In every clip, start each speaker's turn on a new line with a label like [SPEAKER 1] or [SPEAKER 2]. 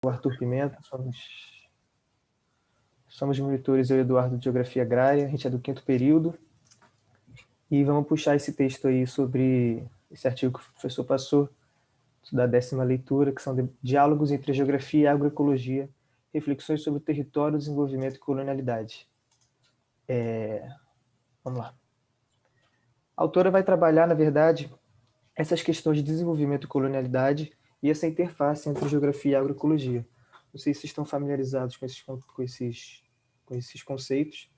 [SPEAKER 1] o Arthur Pimenta, somos monitores, eu e o Eduardo, de Geografia Agrária, a gente é do 5º período, e vamos puxar esse texto aí sobre esse artigo que o professor passou, da 10ª leitura, que são diálogos entre a geografia e a agroecologia, reflexões sobre o território, desenvolvimento e colonialidade. Vamos lá. A autora vai trabalhar, na verdade, essas questões de desenvolvimento e colonialidade e essa interface entre geografia e agroecologia. Não sei se estão familiarizados com esses conceitos,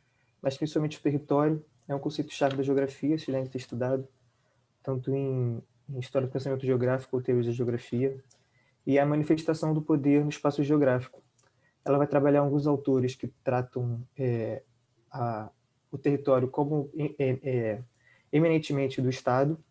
[SPEAKER 1] mas principalmente o território é um conceito-chave da geografia, se devem ter estudado, tanto em História do Pensamento Geográfico ou Teoria da Geografia, e é a manifestação do poder no espaço geográfico. Ela vai trabalhar alguns autores que tratam o território como eminentemente do Estado,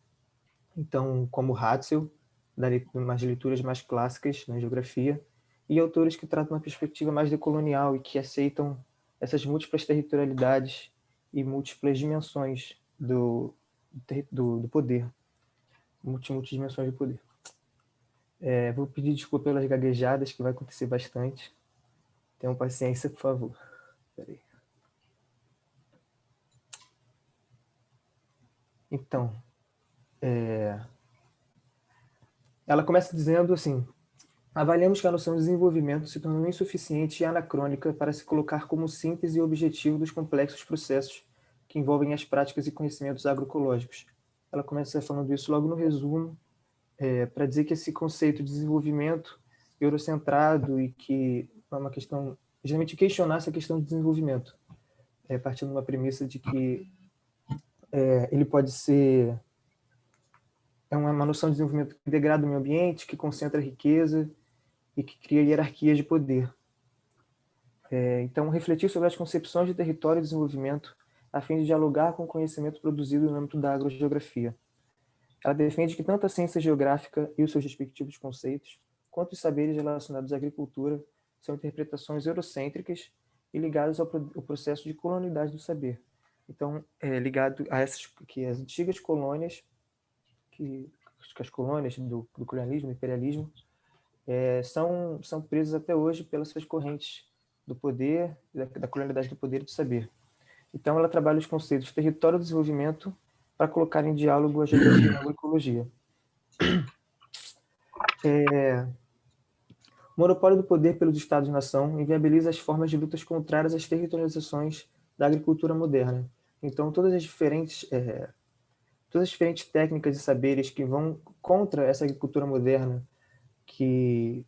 [SPEAKER 1] então, como Hatzel, nas leituras mais clássicas na geografia, e autores que tratam uma perspectiva mais decolonial e que aceitam essas múltiplas territorialidades e múltiplas dimensões do poder, multidimensões do poder. Vou pedir desculpa pelas gaguejadas, que vai acontecer bastante. Tenham paciência, por favor. Peraí. Então, ela começa dizendo assim: avaliamos que a noção de desenvolvimento se tornou insuficiente e anacrônica para se colocar como síntese e objetivo dos complexos processos que envolvem as práticas e conhecimentos agroecológicos. Ela começa falando isso logo no resumo, para dizer que esse conceito de desenvolvimento eurocentrado e que é uma questão, geralmente questionar essa questão de desenvolvimento, partindo de uma premissa de que ele pode ser uma noção de desenvolvimento que degrada o meio ambiente, que concentra riqueza e que cria hierarquias de poder. Então, refletir sobre as concepções de território e desenvolvimento a fim de dialogar com o conhecimento produzido no âmbito da agrogeografia. Ela defende que tanto a ciência geográfica e os seus respectivos conceitos, quanto os saberes relacionados à agricultura, são interpretações eurocêntricas e ligadas ao processo de colonialidade do saber. Então, ligado a que as antigas colônias, que as colônias do colonialismo, do imperialismo, são presas até hoje pelas suas correntes do poder, da colonialidade do poder e do saber. Então, ela trabalha os conceitos de território e desenvolvimento para colocar em diálogo a geografia e a agroecologia. O monopólio do poder pelos Estados-nação inviabiliza as formas de lutas contrárias às territorializações da agricultura moderna. Então, todas as diferentes técnicas e saberes que vão contra essa agricultura moderna, que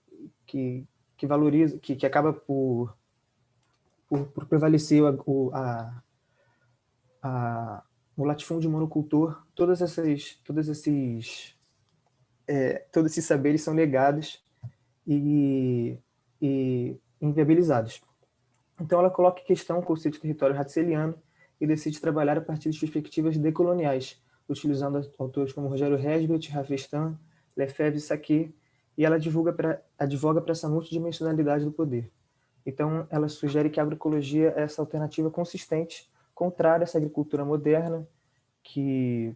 [SPEAKER 1] valoriza, que acaba por prevalecer o latifúndio monocultor, todos esses saberes são negados e inviabilizados. Então, ela coloca em questão o conceito de território hatzeliano e decide trabalhar a partir de perspectivas decoloniais, utilizando autores como Rogério Resbert, Ravestan, Lefebvre e Sacquet, e ela advoga para essa multidimensionalidade do poder. Então, ela sugere que a agroecologia é essa alternativa consistente, contrária a essa agricultura moderna, que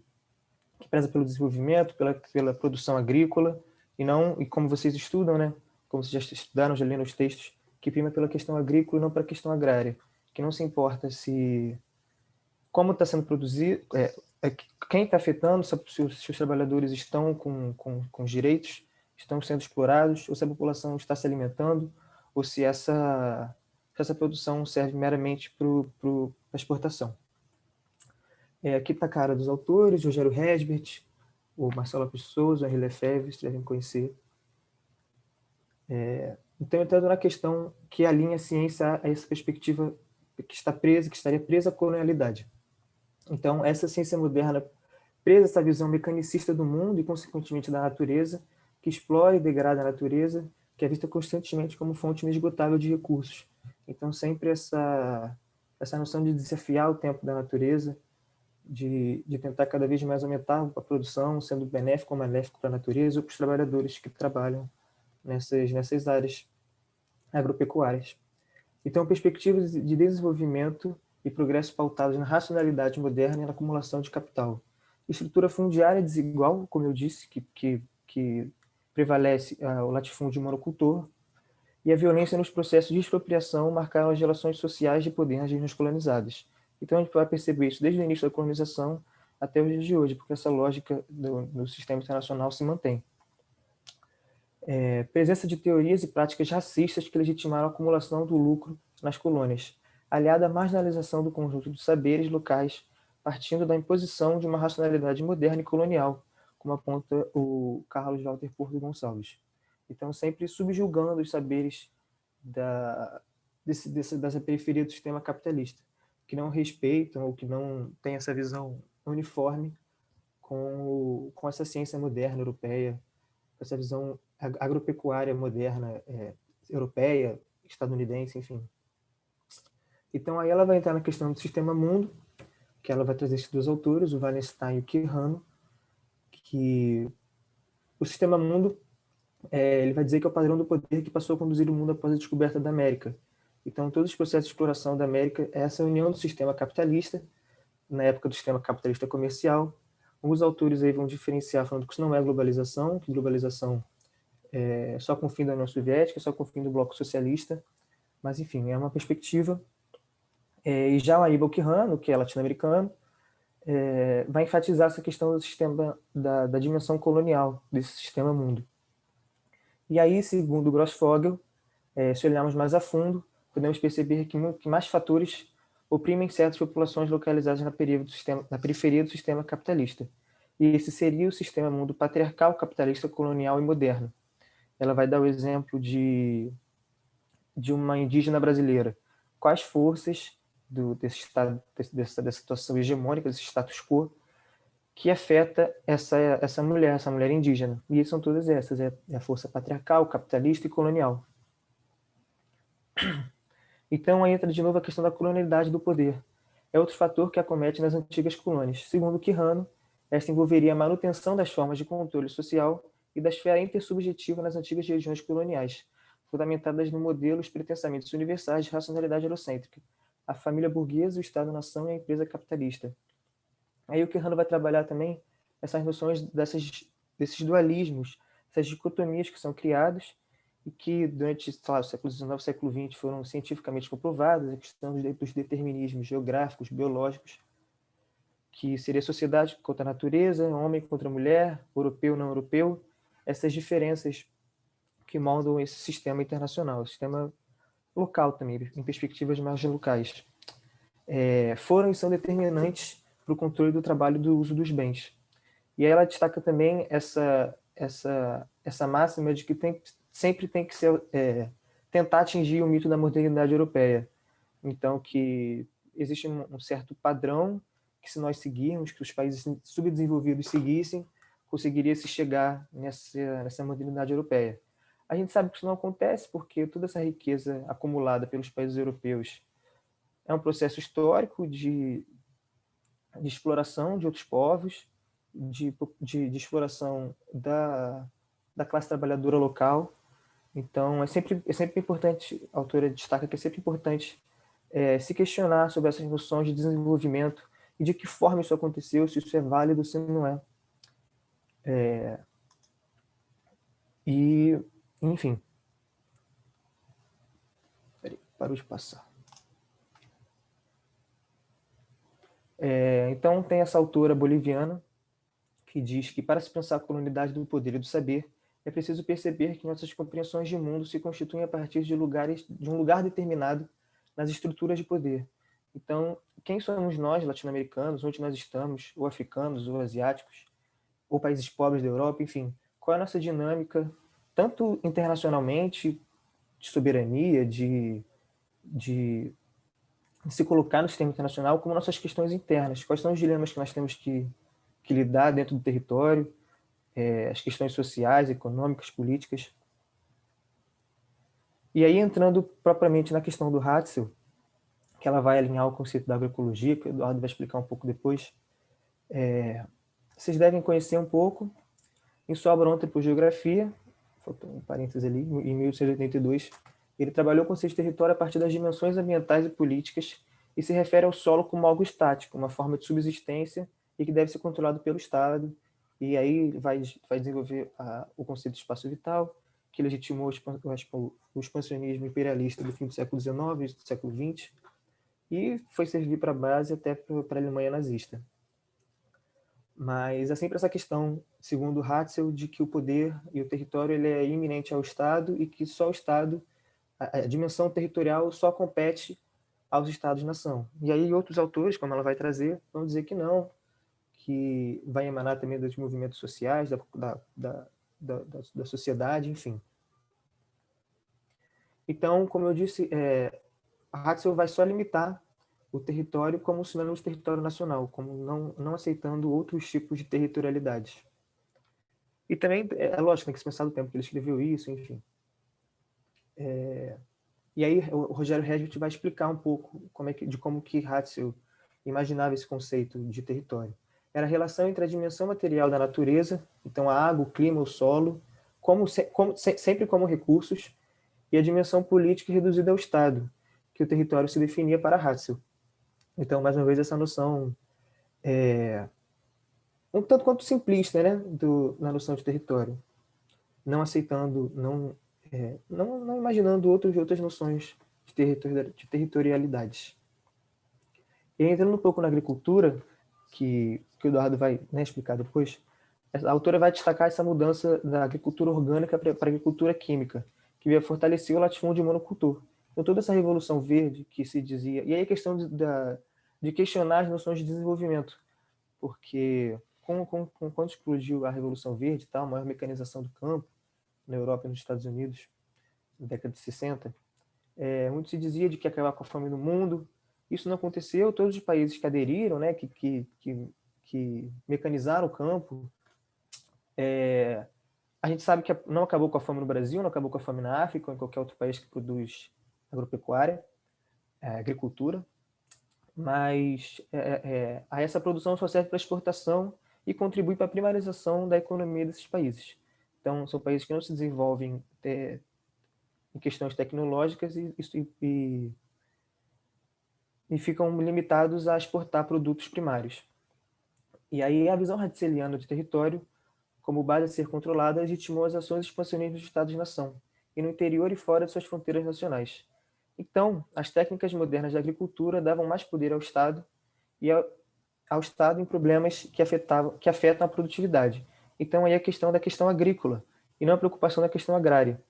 [SPEAKER 1] preza pelo desenvolvimento, pela produção agrícola, e como vocês estudam, né? Como vocês já estudaram, já leram os textos, que prima pela questão agrícola e não pela questão agrária, que não se importa como está sendo produzido, quem está afetando, se os trabalhadores estão com os direitos, estão sendo explorados, ou se a população está se alimentando, ou se essa produção serve meramente para a exportação. Aqui está a cara dos autores: Rogério Resbert, o Marcelo Lopes de Souza, o Henri Lefebvre, vocês devem conhecer. Então, entrando na questão que alinha a ciência a essa perspectiva que estaria presa à colonialidade. Então, essa ciência moderna presa a essa visão mecanicista do mundo e, consequentemente, da natureza, que explora e degrada a natureza, que é vista constantemente como fonte inesgotável de recursos. Então, sempre essa noção de desafiar o tempo da natureza, de tentar cada vez mais aumentar a produção, sendo benéfico ou maléfico para a natureza ou para os trabalhadores que trabalham nessas áreas agropecuárias. Então, perspectivas de desenvolvimento e progresso pautados na racionalidade moderna e na acumulação de capital. Estrutura fundiária desigual, como eu disse, que prevalece o latifúndio monocultor, e a violência nos processos de expropriação marcaram as relações sociais de poder nas regiões colonizadas. Então, a gente vai perceber isso desde o início da colonização até os dias de hoje, porque essa lógica do sistema internacional se mantém. Presença de teorias e práticas racistas que legitimaram a acumulação do lucro nas colônias, aliada à marginalização do conjunto dos saberes locais, partindo da imposição de uma racionalidade moderna e colonial, como aponta o Carlos Walter Porto Gonçalves. Então, sempre subjugando os saberes dessa periferia do sistema capitalista, que não respeitam ou que não têm essa visão uniforme com essa ciência moderna europeia, essa visão agropecuária moderna europeia, estadunidense, enfim. Então, aí ela vai entrar na questão do sistema mundo, que ela vai trazer esses dois autores, o Wallenstein e o Quijano, que o sistema mundo ele vai dizer que é o padrão do poder que passou a conduzir o mundo após a descoberta da América. Então, todos os processos de exploração da América é essa união do sistema capitalista, na época do sistema capitalista comercial. Alguns autores aí vão diferenciar, falando que isso não é globalização, que globalização é só com o fim da União Soviética, só com o fim do bloco socialista, mas, enfim, é uma perspectiva. E já o Aníbal Quijano, que é latino-americano, vai enfatizar essa questão do sistema, da dimensão colonial desse sistema mundo. E aí, segundo Grossfogel, se olharmos mais a fundo, podemos perceber que mais fatores oprimem certas populações localizadas na periferia do sistema capitalista. E esse seria o sistema mundo patriarcal, capitalista, colonial e moderno. Ela vai dar o exemplo de uma indígena brasileira. Quais forças dessa situação hegemônica, desse status quo, que afeta essa mulher indígena? E são todas essas, é a força patriarcal, capitalista e colonial. Então, aí entra de novo a questão da colonialidade do poder. É outro fator que acomete nas antigas colônias. Segundo Quijano, esta envolveria a manutenção das formas de controle social e da esfera intersubjetiva nas antigas regiões coloniais, fundamentadas no modelo os pretensamentos universais de racionalidade eurocêntrica, a família burguesa, o Estado-nação e a empresa capitalista. Aí o Quijano vai trabalhar também essas noções desses dualismos, essas dicotomias que são criadas e que durante, o século XIX, século XX foram cientificamente comprovadas, a questão dos determinismos geográficos, biológicos, que seria sociedade contra a natureza, homem contra a mulher, europeu não europeu, essas diferenças que moldam esse sistema internacional, o sistema local também, em perspectivas mais locais. Foram e são determinantes para o controle do trabalho e do uso dos bens. E aí ela destaca também essa máxima de que sempre tem que tentar atingir o mito da modernidade europeia. Então, que existe um certo padrão que, se nós seguirmos, que os países subdesenvolvidos seguissem, conseguiria se chegar nessa modernidade europeia. A gente sabe que isso não acontece porque toda essa riqueza acumulada pelos países europeus é um processo histórico de exploração de outros povos, de exploração da classe trabalhadora local. Então, é sempre importante, a autora destaca que é sempre importante se questionar sobre essas noções de desenvolvimento e de que forma isso aconteceu, se isso é válido, se não é. E, enfim. Peraí, parou de passar. Então, tem essa autora boliviana que diz que, para se pensar a colonialidade do poder e do saber, é preciso perceber que nossas compreensões de mundo se constituem a partir de um lugar determinado nas estruturas de poder. Então, quem somos nós, latino-americanos, onde nós estamos, ou africanos, ou asiáticos, ou países pobres da Europa, enfim, qual é a nossa dinâmica, tanto internacionalmente, de soberania, de se colocar no sistema internacional, como nossas questões internas. Quais são os dilemas que nós temos que lidar dentro do território, as questões sociais, econômicas, políticas. E aí, entrando propriamente na questão do Hatzel, que ela vai alinhar o conceito da agroecologia, que o Eduardo vai explicar um pouco depois, vocês devem conhecer um pouco. Em sua obra Antropogeografia, faltou um parênteses ali, em 1882, ele trabalhou o conceito de território a partir das dimensões ambientais e políticas e se refere ao solo como algo estático, uma forma de subsistência e que deve ser controlado pelo Estado. E aí vai desenvolver o conceito de espaço vital, que legitimou o expansionismo imperialista do fim do século XIX e do século XX, e foi servir para a base até para a Alemanha nazista. Mas há sempre essa questão, segundo Hatzel, de que o poder e o território ele é iminente ao Estado e que só o Estado, a dimensão territorial só compete aos Estados-nação. E aí outros autores, como ela vai trazer, vão dizer que não, que vai emanar também dos movimentos sociais, da sociedade, enfim. Então, como eu disse, a Hatzel vai só limitar o território como sinônimo de território nacional, como não aceitando outros tipos de territorialidade. E também, é lógico, tem que se pensar do tempo que ele escreveu isso, enfim. E aí o Rogério Resbit vai explicar um pouco de como que Hatzel imaginava esse conceito de território. Era a relação entre a dimensão material da natureza, então a água, o clima, o solo, sempre como recursos, e a dimensão política reduzida ao Estado, que o território se definia para Hatzel. Então, mais uma vez, essa noção um tanto quanto simplista, né, na noção de território, não aceitando, não imaginando outras noções de territorialidades. E entrando um pouco na agricultura, que o Eduardo vai, né, explicar depois, a autora vai destacar essa mudança da agricultura orgânica para a agricultura química, que veio fortalecer o latifúndio monocultor. Então, toda essa revolução verde que se dizia... E aí a questão de questionar as noções de desenvolvimento, porque quando explodiu a Revolução Verde, a maior mecanização do campo, na Europa e nos Estados Unidos, na década de 60, muito se dizia de que ia acabar com a fome no mundo. Isso não aconteceu. Todos os países que aderiram, né, que mecanizaram o campo, a gente sabe que não acabou com a fome no Brasil, não acabou com a fome na África ou em qualquer outro país que produz agropecuária, agricultura, mas essa produção só serve para exportação e contribui para a primarização da economia desses países. Então, são países que não se desenvolvem em questões tecnológicas e ficam limitados a exportar produtos primários. E aí a visão hatzeliana de território, como base a ser controlada, legitimou as ações expansionistas dos Estados-nação, e no interior e fora de suas fronteiras nacionais. Então, as técnicas modernas da agricultura davam mais poder ao Estado e ao Estado em problemas que afetam a produtividade. Então, aí a questão da questão agrícola, e não a preocupação da questão agrária.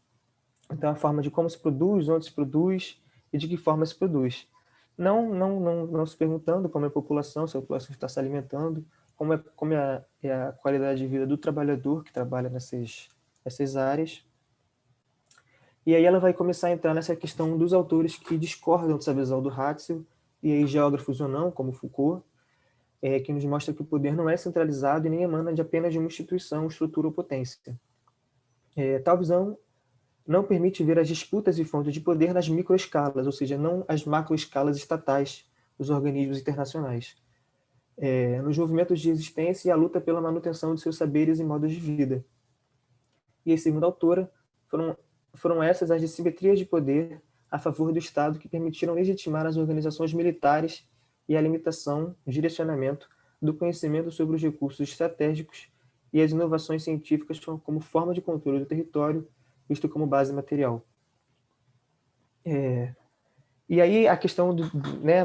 [SPEAKER 1] Então, a forma de como se produz, onde se produz e de que forma se produz. Não se perguntando como é a população, se a população está se alimentando, como é a qualidade de vida do trabalhador que trabalha nessas áreas. E aí ela vai começar a entrar nessa questão dos autores que discordam dessa visão do Hatzel, e aí geógrafos ou não, como Foucault, que nos mostra que o poder não é centralizado e nem emana de apenas de uma instituição, estrutura ou potência. Tal visão não permite ver as disputas e fontes de poder nas microescalas, ou seja, não as macroescalas estatais dos organismos internacionais. Nos movimentos de existência e a luta pela manutenção de seus saberes e modos de vida. E aí, segundo a autora, foram essas as dissimetrias de poder a favor do Estado que permitiram legitimar as organizações militares e a limitação, direcionamento do conhecimento sobre os recursos estratégicos e as inovações científicas como forma de controle do território, visto como base material. E aí a questão,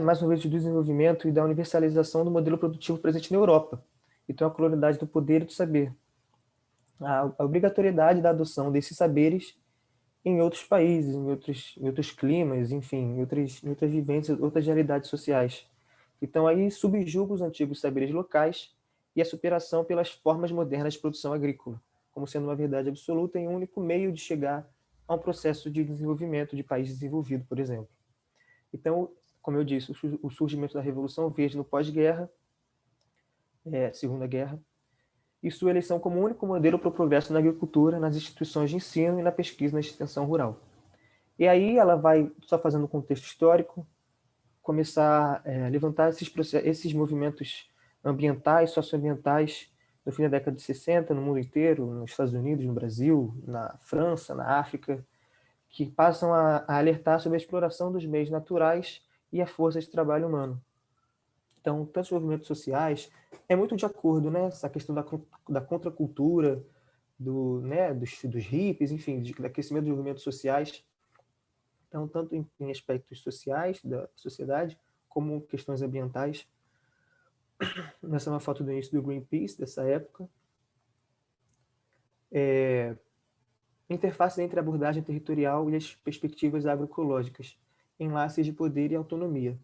[SPEAKER 1] mais uma vez, do desenvolvimento e da universalização do modelo produtivo presente na Europa. Então, a pluralidade do poder e do saber. A obrigatoriedade da adoção desses saberes em outros países, em outros climas, enfim, em outras vivências, outras realidades sociais. Então, aí subjuga os antigos saberes locais e a superação pelas formas modernas de produção agrícola, como sendo uma verdade absoluta e um único meio de chegar a um processo de desenvolvimento de país desenvolvido, por exemplo. Então, como eu disse, o surgimento da Revolução Verde no pós-guerra, Segunda Guerra, e sua eleição como único modelo para o progresso na agricultura, nas instituições de ensino e na pesquisa na extensão rural. E aí ela vai, só fazendo um contexto histórico, começar a levantar esses movimentos ambientais, socioambientais, no fim da década de 60, no mundo inteiro, nos Estados Unidos, no Brasil, na França, na África, que passam a alertar sobre a exploração dos meios naturais e a força de trabalho humano. Então, tantos movimentos sociais, é muito de acordo, né? Essa questão da contracultura, dos hippies, enfim, do aquecimento dos movimentos sociais. Então, tanto em aspectos sociais da sociedade, como questões ambientais. Essa é uma foto do início do Greenpeace, dessa época. Interface entre a abordagem territorial e as perspectivas agroecológicas, enlaces de poder e autonomia.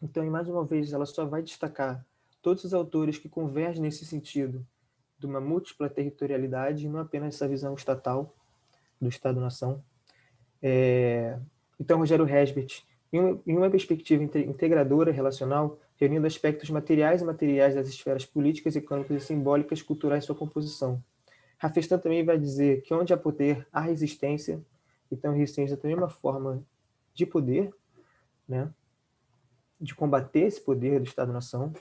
[SPEAKER 1] Então, mais uma vez, ela só vai destacar todos os autores que convergem nesse sentido de uma múltipla territorialidade, não apenas essa visão estatal do Estado-nação. Então, Rogério Resbert, em uma perspectiva integradora relacional, reunindo aspectos materiais e materiais das esferas políticas, econômicas e simbólicas culturais em sua composição. Rafestan também vai dizer que onde há poder, há resistência. Então, resistência também é uma forma de poder, né? De combater esse poder do Estado-nação.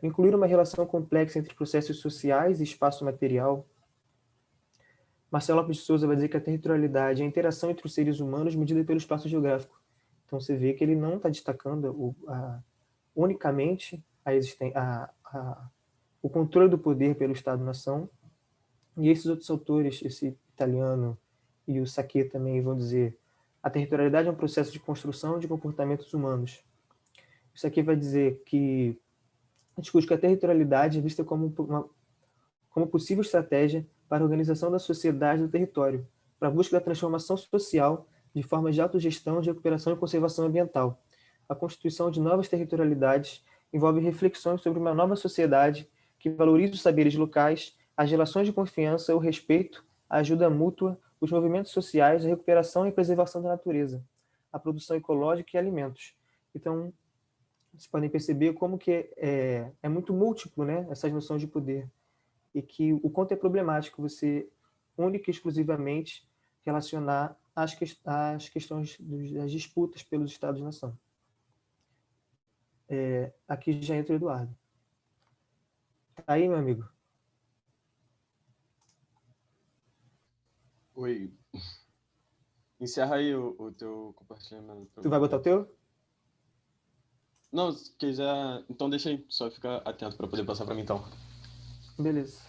[SPEAKER 1] Incluir uma relação complexa entre processos sociais e espaço material. Marcelo Lopes de Souza vai dizer que a territorialidade é a interação entre os seres humanos medida pelo espaço geográfico. Então, você vê que ele não está destacando unicamente o controle do poder pelo Estado-nação. E esses outros autores, esse italiano e o Sacchi também vão dizer a territorialidade é um processo de construção de comportamentos humanos. Isso aqui vai dizer que discute que a territorialidade é vista como possível estratégia para a organização da sociedade do território, para a busca da transformação social de formas de autogestão, de recuperação e conservação ambiental. A constituição de novas territorialidades envolve reflexões sobre uma nova sociedade que valoriza os saberes locais, as relações de confiança, o respeito, a ajuda mútua, os movimentos sociais, a recuperação e preservação da natureza, a produção ecológica e alimentos. Então, vocês podem perceber como que é muito múltiplo, né, essas noções de poder, e que o quanto é problemático você única e exclusivamente relacionar as questões das disputas pelos Estados-nação. Aqui já entra o Eduardo. Tá aí, meu amigo?
[SPEAKER 2] Oi. Encerra aí o teu compartilhamento.
[SPEAKER 1] Tu vai botar o teu?
[SPEAKER 2] Não, se quiser... Então deixa aí. Só fica atento para poder passar para mim, então.
[SPEAKER 1] Beleza.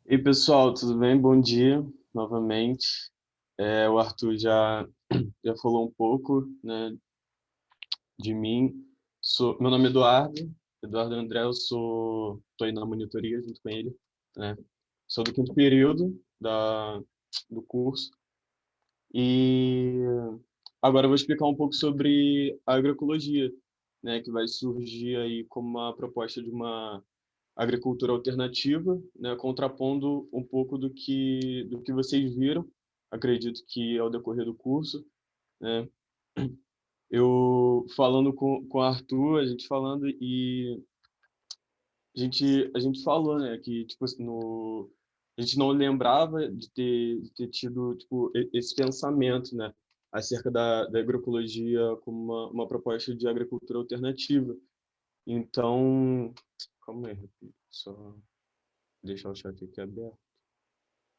[SPEAKER 2] E aí, pessoal, tudo bem? Bom dia, novamente. O Arthur já falou um pouco, né, de mim. Meu nome é Eduardo André, estou aí na monitoria junto com ele, né? Sou do 5º período do curso. E agora eu vou explicar um pouco sobre a agroecologia, né, que vai surgir aí como uma proposta de uma agricultura alternativa, né, contrapondo um pouco do que vocês viram, acredito que ao decorrer do curso, né, eu falando com o Arthur, a gente falando e a gente falou, né, que tipo assim, a gente não lembrava de ter tido tipo esse pensamento, né, acerca da agroecologia como uma proposta de agricultura alternativa. Então, calma aí, só deixar o chat aqui aberto,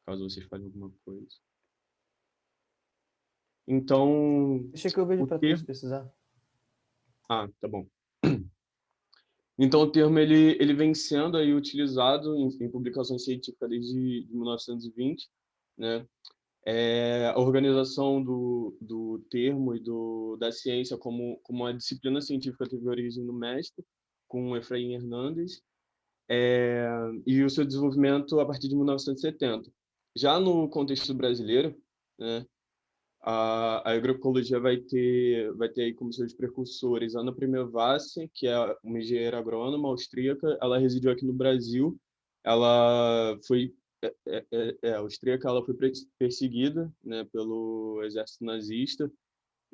[SPEAKER 2] caso vocês falem alguma coisa. Então,
[SPEAKER 1] Deixa que eu vejo
[SPEAKER 2] o
[SPEAKER 1] para tu se
[SPEAKER 2] termo...
[SPEAKER 1] precisar.
[SPEAKER 2] Ah, tá bom. Então, o termo ele vem sendo aí utilizado em publicações científicas desde 1920, né? A organização do termo e da ciência como uma disciplina científica teve origem no México, com Efraim Hernández, e o seu desenvolvimento a partir de 1970. Já no contexto brasileiro, né, a agroecologia vai ter aí como seus precursores Ana Primevassi, que é uma engenheira agrônoma austríaca. Ela residiu aqui no Brasil. Ela foi austríaca, ela foi perseguida, né, pelo exército nazista,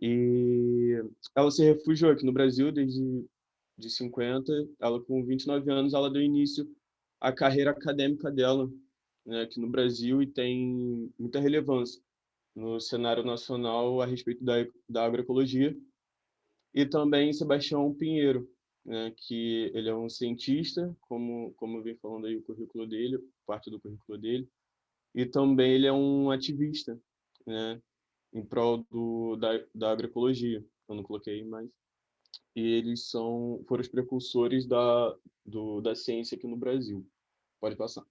[SPEAKER 2] e ela se refugiou aqui no Brasil desde de 50. Ela, com 29 anos, ela deu início à carreira acadêmica dela, né, aqui no Brasil, e tem muita relevância no cenário nacional a respeito da agroecologia. E também Sebastião Pinheiro, né, que ele é um cientista, como eu venho falando aí o currículo dele, parte do currículo dele, e também ele é um ativista, né, em prol da agroecologia. Eu não coloquei, mas e eles foram os precursores da ciência aqui no Brasil. Pode passar.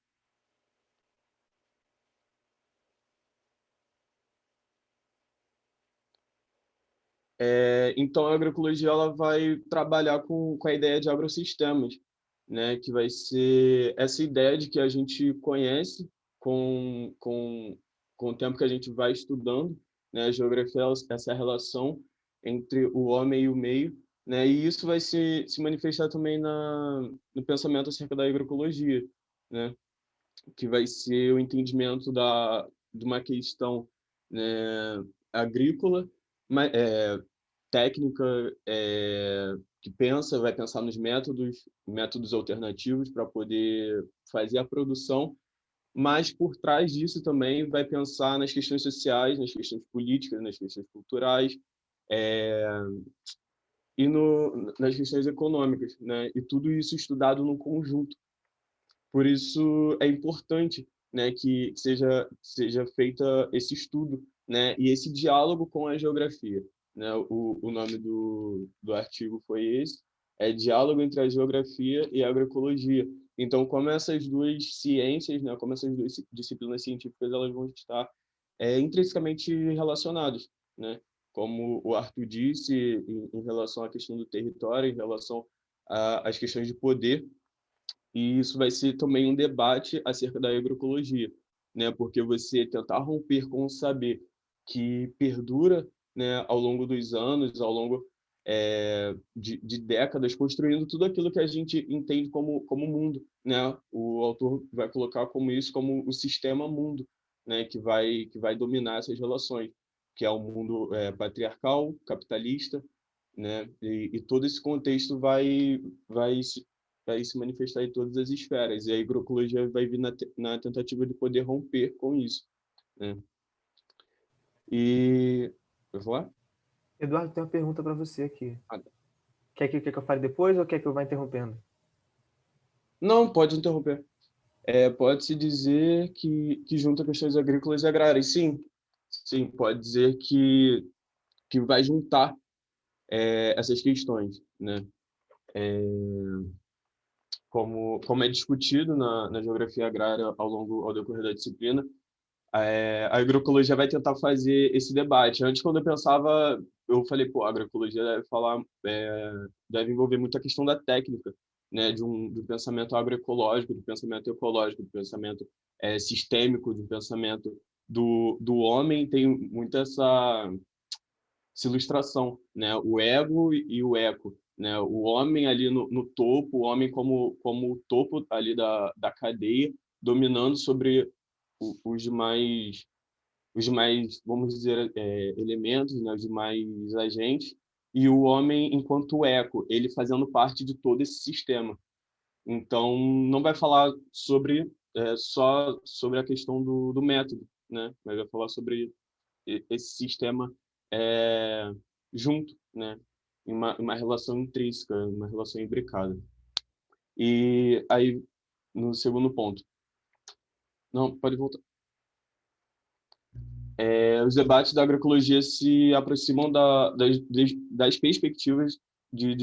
[SPEAKER 2] Então, a agroecologia ela vai trabalhar com a ideia de agrossistemas, né? Que vai ser essa ideia de que a gente conhece com o tempo que a gente vai estudando, né? A geografia, essa relação entre o homem e o meio, né? E isso vai se manifestar também no pensamento acerca da agroecologia, né? Que vai ser o entendimento de uma questão, né, agrícola, técnica, que vai pensar nos métodos alternativos para poder fazer a produção, mas por trás disso também vai pensar nas questões sociais, nas questões políticas, nas questões culturais, é, e nas questões econômicas, né? E tudo isso estudado no conjunto. Por isso é importante, né, que seja feita esse estudo, né, e esse diálogo com a geografia, né? O nome do artigo foi esse, é Diálogo entre a Geografia e a Agroecologia. Então, como essas duas ciências, né, como essas duas disciplinas científicas, elas vão estar intrinsecamente relacionadas, né? Como o Arthur disse, em relação à questão do território, em relação às questões de poder, e isso vai ser também um debate acerca da agroecologia, né? Porque você tentar romper com o saber que perdura, né, ao longo dos anos, ao longo de décadas, construindo tudo aquilo que a gente entende como mundo, né? O autor vai colocar como isso, como o sistema mundo, né? Que vai dominar essas relações, que é o mundo patriarcal, capitalista, né? E todo esse contexto vai se manifestar em todas as esferas. E a agroecologia vai vir na tentativa de poder romper com isso, né? E... Eu vou lá?
[SPEAKER 1] Eduardo, tem uma pergunta para você aqui.
[SPEAKER 2] Ah,
[SPEAKER 1] Quer que eu fale depois ou quer que eu vá interrompendo?
[SPEAKER 2] não, pode interromper. Pode-se dizer que junta questões agrícolas e agrárias. Sim, sim, pode dizer que vai juntar essas questões, né? Como é discutido na geografia agrária ao decorrer da disciplina, a agroecologia vai tentar fazer esse debate. Antes, quando eu falei, pô, a agroecologia deve envolver muito a questão da técnica, né, de um pensamento agroecológico, de pensamento ecológico, de pensamento sistêmico, de pensamento do homem. Tem muito essa ilustração, né, o ego e o eco, né, o homem ali no topo, o homem como o topo ali da cadeia, dominando sobre os demais, vamos dizer, elementos, né, os demais agentes, e o homem enquanto eco, ele fazendo parte de todo esse sistema. Então, não vai falar só sobre a questão do método, né, mas vai falar sobre esse sistema é, junto, né, em uma relação intrínseca, uma relação imbricada. E aí, no segundo ponto, não, pode voltar. Os debates da agroecologia se aproximam das perspectivas de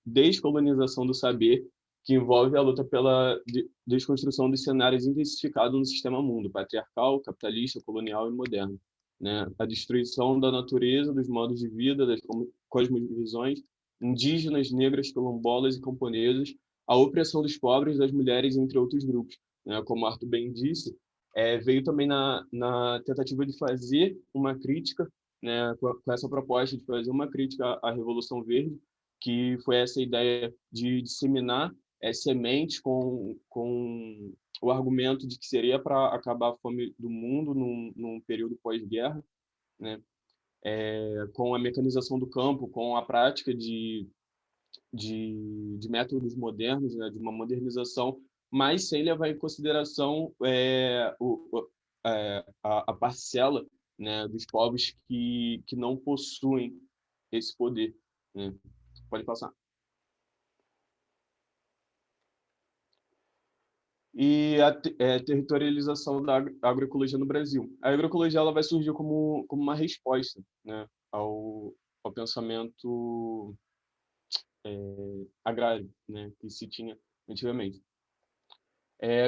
[SPEAKER 2] descolonização do saber, que envolve a luta pela desconstrução dos cenários intensificados no sistema mundo, patriarcal, capitalista, colonial e moderno, né? A destruição da natureza, dos modos de vida, das cosmovisões indígenas, negras, quilombolas e camponesas, a opressão dos pobres, das mulheres, entre outros grupos, né? Como Arthur bem disse, veio também na tentativa de fazer uma crítica, né, com essa proposta de fazer uma crítica à Revolução Verde, que foi essa ideia de disseminar sementes com o argumento de que seria para acabar a fome do mundo num período pós-guerra, né, com a mecanização do campo, com a prática de métodos modernos, né, de uma modernização, mas sem levar em consideração a parcela, né, dos povos que não possuem esse poder, né? Pode passar. E a territorialização da agroecologia no Brasil. A agroecologia ela vai surgir como uma resposta, né, ao pensamento agrário, né, que se tinha antigamente.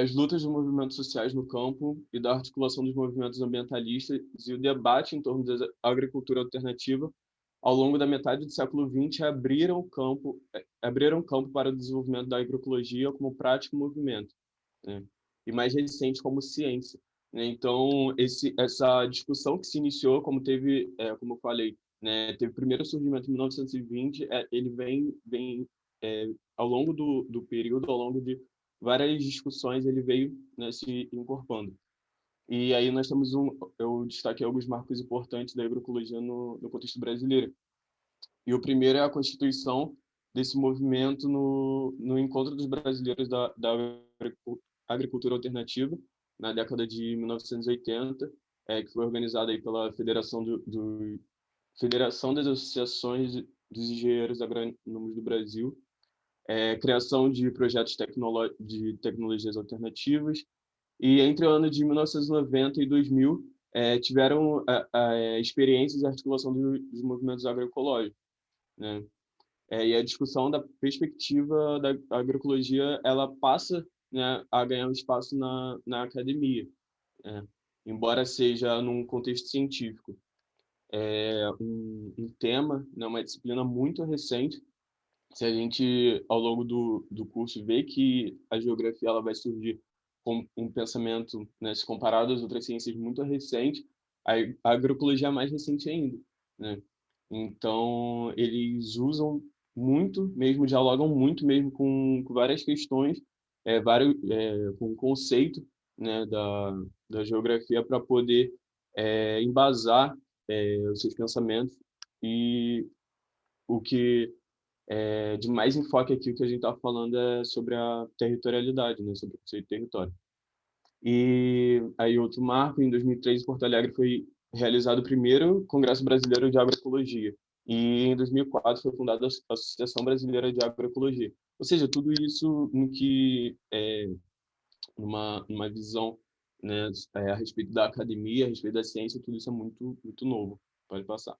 [SPEAKER 2] As lutas dos movimentos sociais no campo e da articulação dos movimentos ambientalistas e o debate em torno da agricultura alternativa ao longo da metade do século XX, abriram campo para o desenvolvimento da agroecologia como prática e movimento, né? E mais recente como ciência, né? Então, essa discussão que se iniciou, como eu falei, né, teve primeiro surgimento em 1920, ele vem ao longo do período, ao longo de várias discussões, ele veio, né, se incorporando. E aí eu destaquei alguns marcos importantes da agroecologia no contexto brasileiro. E o primeiro é a constituição desse movimento no Encontro dos Brasileiros da Agricultura Alternativa, na década de 1980, que foi organizada aí pela Federação das Associações dos Engenheiros Agrônomos do Brasil, criação de projetos de tecnologias alternativas, e entre o ano de 1990 e 2000, tiveram experiências e articulação dos movimentos agroecológicos, né? E a discussão da perspectiva da agroecologia, ela passa, né, a ganhar um espaço na academia, né? Embora seja num contexto científico. É um tema, né, uma disciplina muito recente. Se a gente, ao longo do curso, vê que a geografia ela vai surgir com um pensamento, né, se comparado às outras ciências, muito recente, a agroecologia é mais recente ainda, né? Então, eles usam muito mesmo, dialogam muito mesmo com várias questões, com o conceito, né, da geografia para poder embasar os seus pensamentos. E o que de mais enfoque aqui, o que a gente está falando é sobre a territorialidade, né, sobre o conceito de território. E aí outro marco, em 2003, em Porto Alegre, foi realizado o primeiro Congresso Brasileiro de Agroecologia. E em 2004 foi fundada a Associação Brasileira de Agroecologia. Ou seja, tudo isso no que numa visão, né, a respeito da academia, a respeito da ciência, tudo isso é muito muito novo. Pode passar.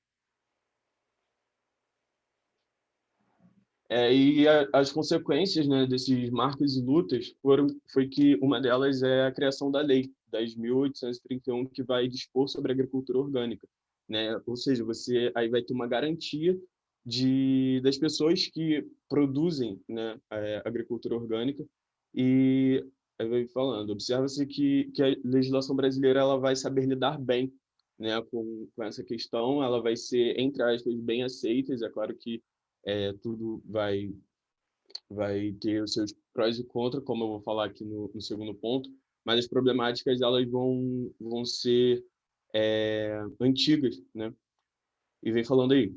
[SPEAKER 2] As consequências, né, desses marcos e lutas foi que uma delas é a criação da Lei 10.831, que vai dispor sobre a agricultura orgânica, né? Ou seja, você aí vai ter uma garantia das pessoas que produzem, né, a agricultura orgânica. E aí vai falando, observa-se que a legislação brasileira ela vai saber lidar bem, né, com essa questão, ela vai ser, entre aspas, bem aceita. É claro que tudo vai ter os seus prós e contras, como eu vou falar aqui no segundo ponto, mas as problemáticas elas vão ser antigas, né? E vem falando aí,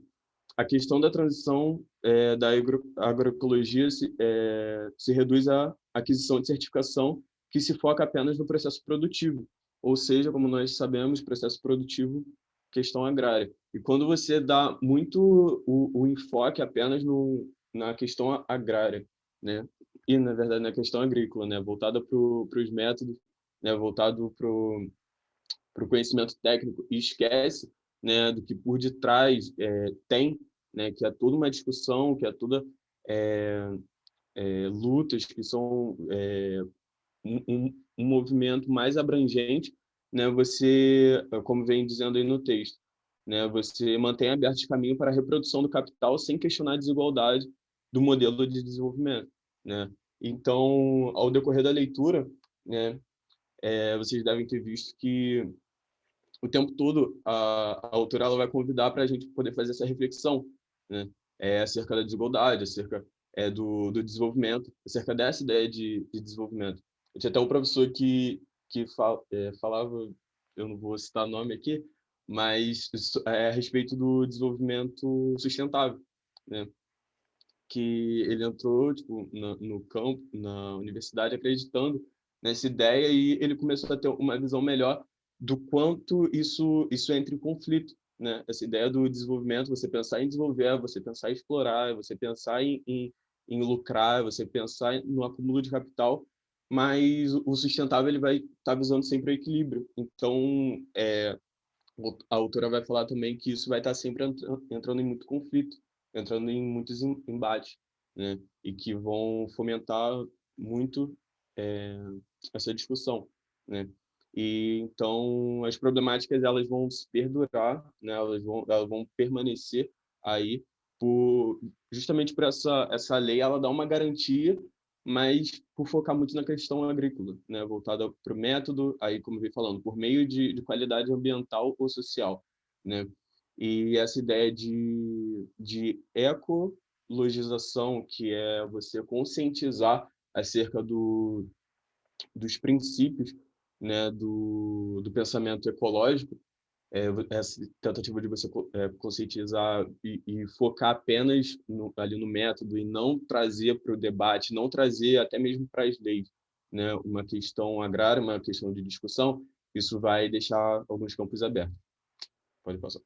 [SPEAKER 2] a questão da transição da agroecologia se reduz à aquisição de certificação que se foca apenas no processo produtivo, ou seja, como nós sabemos, processo produtivo, questão agrária. E quando você dá muito o enfoque apenas na questão agrária, né, e na verdade na questão agrícola, né, voltada para os métodos, né, voltado para o conhecimento técnico, e esquece, né, do que por detrás tem, né, que é toda uma discussão, que é toda lutas, que são um movimento mais abrangente, né, você, como vem dizendo aí no texto, né, você mantém aberto esse caminho para a reprodução do capital sem questionar a desigualdade do modelo de desenvolvimento, né? Então, ao decorrer da leitura, né, vocês devem ter visto que o tempo todo a autora ela vai convidar para a gente poder fazer essa reflexão, né? Acerca da desigualdade, acerca do desenvolvimento, acerca dessa ideia de desenvolvimento. Eu tinha até um professor que falava, eu não vou citar nome aqui, mas a respeito do desenvolvimento sustentável, né? Que ele entrou tipo, no campo, na universidade, acreditando nessa ideia, e ele começou a ter uma visão melhor do quanto isso entra em conflito, né? Essa ideia do desenvolvimento, você pensar em desenvolver, você pensar em explorar, você pensar em lucrar, você pensar no acúmulo de capital, mas o sustentável ele vai estar visando sempre o equilíbrio. Então, a autora vai falar também que isso vai estar sempre entrando em muito conflito, entrando em muitos embates, né? E que vão fomentar muito essa discussão, né? E então as problemáticas elas vão se perdurar, né? Elas vão permanecer aí, justamente por essa lei, ela dá uma garantia, mas por focar muito na questão agrícola, né, voltada para o método, aí, como eu vim falando, por meio de qualidade ambiental ou social, né? E essa ideia de ecologização, que é você conscientizar acerca dos princípios, né, do pensamento ecológico, essa tentativa de você conscientizar e focar apenas ali no método e não trazer para o debate, não trazer até mesmo para as leis, né, uma questão agrária, uma questão de discussão, isso vai deixar alguns campos abertos. Pode passar.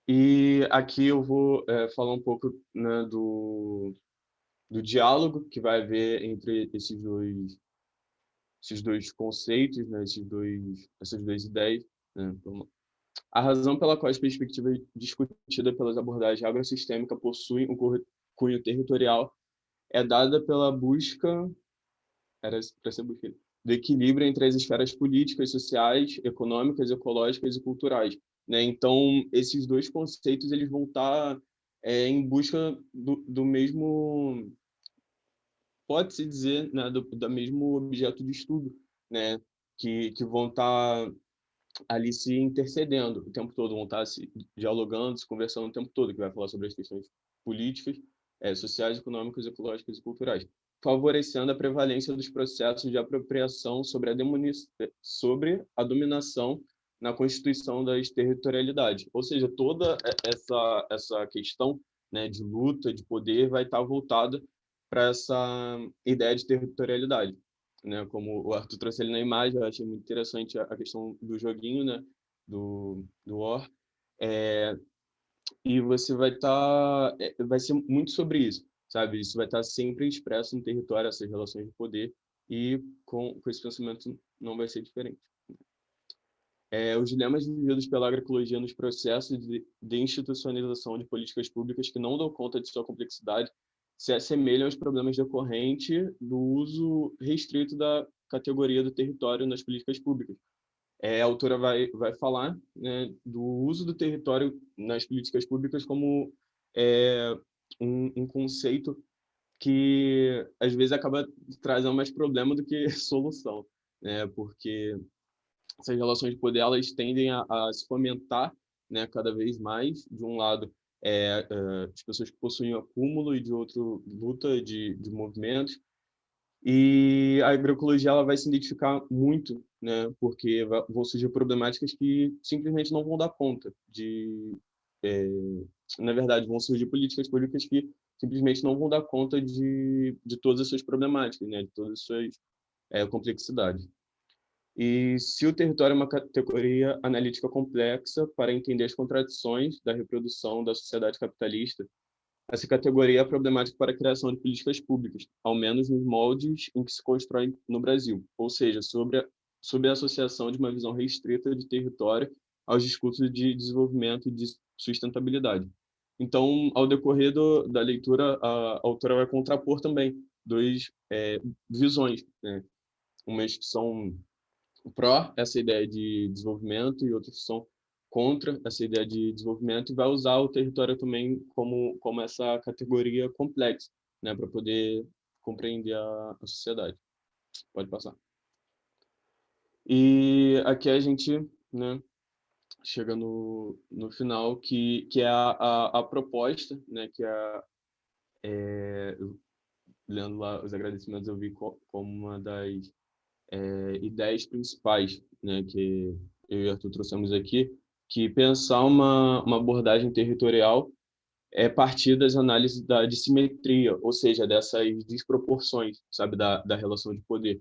[SPEAKER 2] E aqui eu vou falar um pouco, né, do diálogo que vai haver entre esses dois conceitos, né, essas duas ideias, né? A razão pela qual as perspectivas discutidas pelas abordagens agrossistêmicas possuem um cunho territorial é dada pela busca, era para ser busca, do equilíbrio entre as esferas políticas, sociais, econômicas, ecológicas e culturais, né? Então, esses dois conceitos eles vão estar em busca do mesmo, pode-se dizer, né, do mesmo objeto de estudo, né? Que vão estar ali se intercedendo o tempo todo, vão estar se dialogando, se conversando o tempo todo, que vai falar sobre as questões políticas, sociais, econômicas, ecológicas e culturais, favorecendo a prevalência dos processos de apropriação sobre a dominação na constituição das territorialidades. Ou seja, toda essa questão, né, de luta, de poder, vai estar voltada para essa ideia de territorialidade, né? Como o Arthur trouxe ali na imagem, eu achei muito interessante a questão do joguinho, né? Do War. E você vai ser muito sobre isso, sabe? Isso vai estar sempre expresso no território, essas relações de poder, e com esse pensamento não vai ser diferente. Os dilemas vividos pela agroecologia nos processos de institucionalização de políticas públicas que não dão conta de sua complexidade se assemelham aos problemas decorrentes do uso restrito da categoria do território nas políticas públicas. A autora vai falar, né, do uso do território nas políticas públicas como um conceito que, às vezes, acaba trazendo mais problema do que solução, né? Porque essas relações de poder elas tendem a se fomentar, né, cada vez mais. De um lado, as pessoas que possuem acúmulo, e de outro, luta de movimentos. E a agroecologia ela vai se identificar muito, né, porque vão surgir problemáticas que simplesmente não vão dar conta na verdade, vão surgir políticas públicas que simplesmente não vão dar conta de todas as suas problemáticas, né, de todas as suas complexidades. E se o território é uma categoria analítica complexa para entender as contradições da reprodução da sociedade capitalista, essa categoria é problemática para a criação de políticas públicas, ao menos nos moldes em que se constrói no Brasil, ou seja, sobre a associação de uma visão restrita de território aos discursos de desenvolvimento e de sustentabilidade. Então, ao decorrer da leitura, a autora vai contrapor também duas visões, né? Umas que são pró essa ideia de desenvolvimento e outros são contra essa ideia de desenvolvimento, e vai usar o território também como essa categoria complexa, né, para poder compreender a sociedade. Pode passar. E aqui a gente, né, chega no final, que é a proposta, né, que lendo lá os agradecimentos, eu vi como uma das ideias principais, né, que eu e o Arthur trouxemos aqui, que pensar uma abordagem territorial é partir das análises da dissimetria, ou seja, dessas desproporções, sabe, da relação de poder,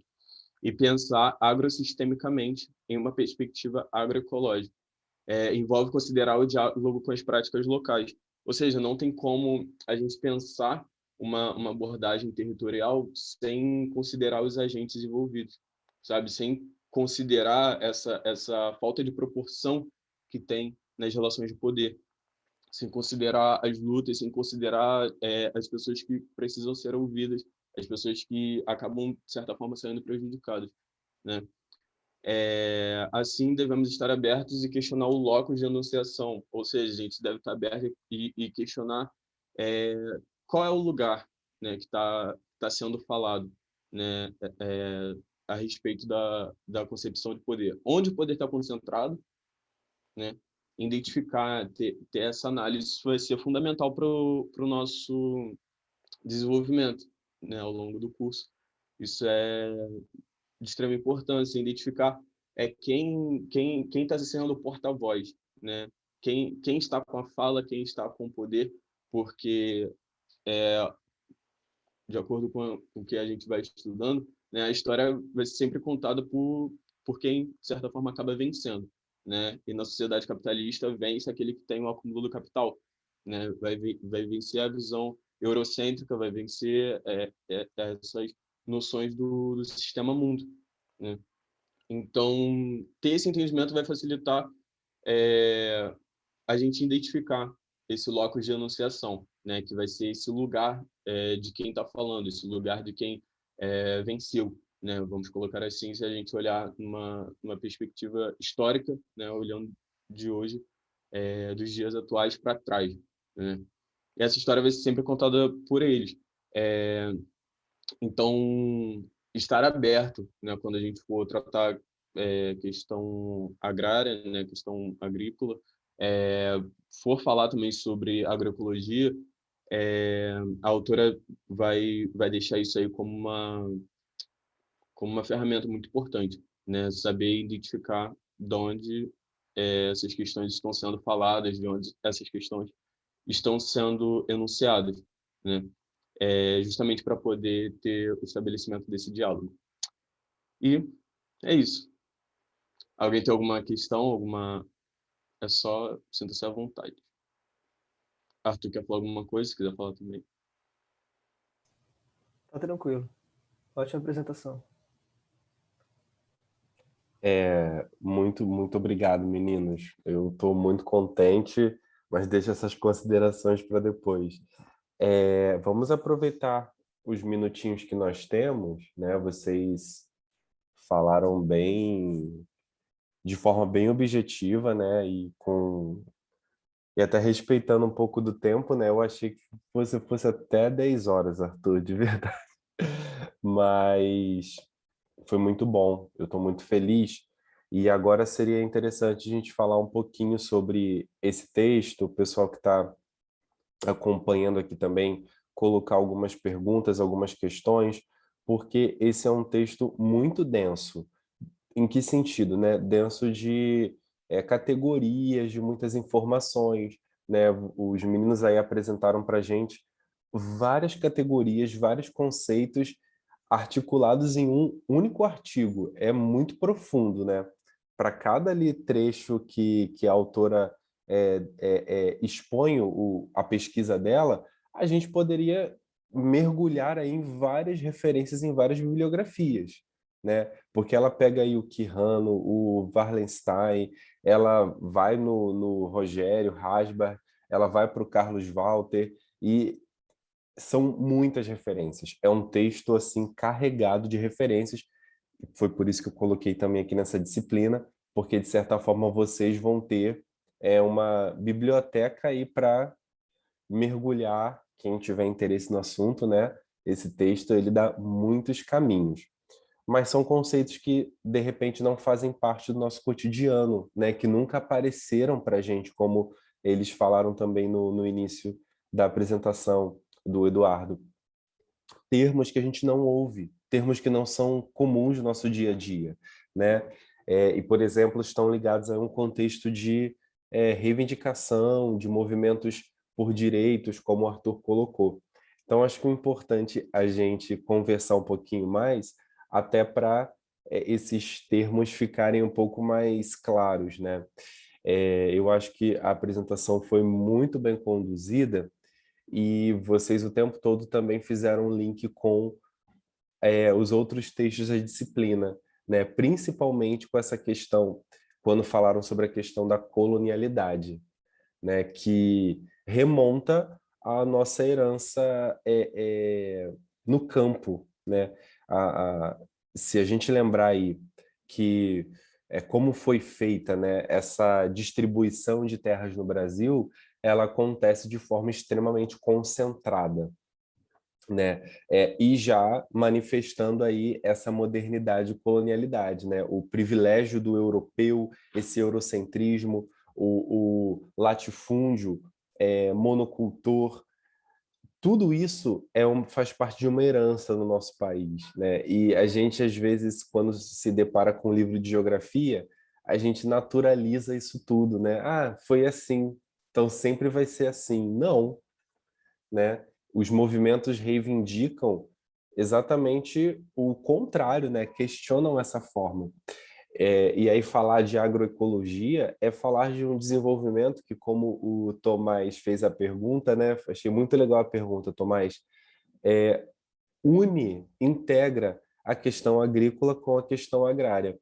[SPEAKER 2] e pensar agrossistemicamente em uma perspectiva agroecológica. Envolve considerar o diálogo com as práticas locais, ou seja, não tem como a gente pensar uma abordagem territorial sem considerar os agentes envolvidos, sabe? Sem considerar essa falta de proporção que tem nas relações de poder, sem considerar as lutas, sem considerar as pessoas que precisam ser ouvidas, as pessoas que acabam, de certa forma, sendo prejudicadas, né? Assim, devemos estar abertos e questionar o locus de enunciação, ou seja, a gente deve estar aberto e questionar é, qual é o lugar, né, que tá sendo falado, né, a respeito da concepção de poder. Onde o poder está concentrado, né, identificar, ter essa análise, isso vai ser fundamental para o nosso desenvolvimento, né, ao longo do curso. Isso é de extrema importância, identificar quem está sendo o porta-voz, né? Quem está com a fala, quem está com o poder, porque, de acordo com o que a gente vai estudando, né, a história vai ser sempre contada por quem, de certa forma, acaba vencendo, né? E na sociedade capitalista, vence aquele que tem o acúmulo do capital, né? Vai vencer a visão eurocêntrica, vai vencer essas noções do sistema mundo, né? Então, ter esse entendimento vai facilitar é, a gente identificar esse locus de enunciação, né, que vai ser esse lugar de quem está falando, esse lugar de quem venceu, né, vamos colocar assim, se a gente olhar numa perspectiva histórica, né, olhando de hoje, dos dias atuais para trás, né. E essa história vai ser sempre contada por eles. É, então, estar aberto, né, quando a gente for tratar questão agrária, né, questão agrícola, é, for falar também sobre agroecologia, a autora vai deixar isso aí como uma ferramenta muito importante, né, saber identificar de onde essas questões estão sendo faladas, de onde essas questões estão sendo enunciadas, né? Justamente para poder ter o estabelecimento desse diálogo. E é isso. Alguém tem alguma questão? É só sinta-se à vontade. Arthur quer falar alguma coisa? Se quiser falar também.
[SPEAKER 1] Tá tranquilo. Ótima apresentação.
[SPEAKER 3] Muito obrigado, meninos. Eu estou muito contente, mas deixa essas considerações para depois. Vamos aproveitar os minutinhos que nós temos, né? Vocês falaram bem, de forma bem objetiva, né? E até respeitando um pouco do tempo, né? Eu achei que fosse até 10 horas, Arthur, de verdade. Mas foi muito bom, eu estou muito feliz. E agora seria interessante a gente falar um pouquinho sobre esse texto, o pessoal que está acompanhando aqui também, colocar algumas perguntas, algumas questões, porque esse é um texto muito denso. Em que sentido, né? Denso de categorias, de muitas informações, né? Os meninos aí apresentaram para a gente várias categorias, vários conceitos articulados em um único artigo. É muito profundo, né? Para cada ali trecho que a autora expõe a pesquisa dela, a gente poderia mergulhar aí em várias referências, em várias bibliografias, né? Porque ela pega aí o Quijano, o Wallenstein, ela vai no Rogério Hasbach, ela vai para o Carlos Walter, e são muitas referências. É um texto assim carregado de referências. Foi por isso que eu coloquei também aqui nessa disciplina, porque de certa forma vocês vão ter uma biblioteca aí para mergulhar, quem tiver interesse no assunto, né? Esse texto ele dá muitos caminhos, mas são conceitos que de repente não fazem parte do nosso cotidiano, né? Que nunca apareceram para a gente, como eles falaram também no início da apresentação do Eduardo. Termos que a gente não ouve, termos que não são comuns no nosso dia a dia, né? E, por exemplo, estão ligados a um contexto de reivindicação, de movimentos por direitos, como o Arthur colocou. Então, acho que é importante a gente conversar um pouquinho mais, até para esses termos ficarem um pouco mais claros, né? Eu acho que a apresentação foi muito bem conduzida, e vocês o tempo todo também fizeram um link com os outros textos da disciplina, né? Principalmente com essa questão, quando falaram sobre a questão da colonialidade, né? Que remonta à nossa herança no campo, né? A, a, se a gente lembrar aí que como foi feita, né, essa distribuição de terras no Brasil, ela acontece de forma extremamente concentrada, né? E já manifestando aí essa modernidade e colonialidade, né? O privilégio do europeu, esse eurocentrismo, o latifúndio, monocultor, tudo isso faz parte de uma herança no nosso país, né? E a gente, às vezes, quando se depara com um livro de geografia, a gente naturaliza isso tudo, né? Ah, foi assim, então sempre vai ser assim. Não, né? Os movimentos reivindicam exatamente o contrário, né? Questionam essa forma. E aí falar de agroecologia é falar de um desenvolvimento que, como o Tomás fez a pergunta, né? Achei muito legal a pergunta, Tomás. Integra a questão agrícola com a questão agrária.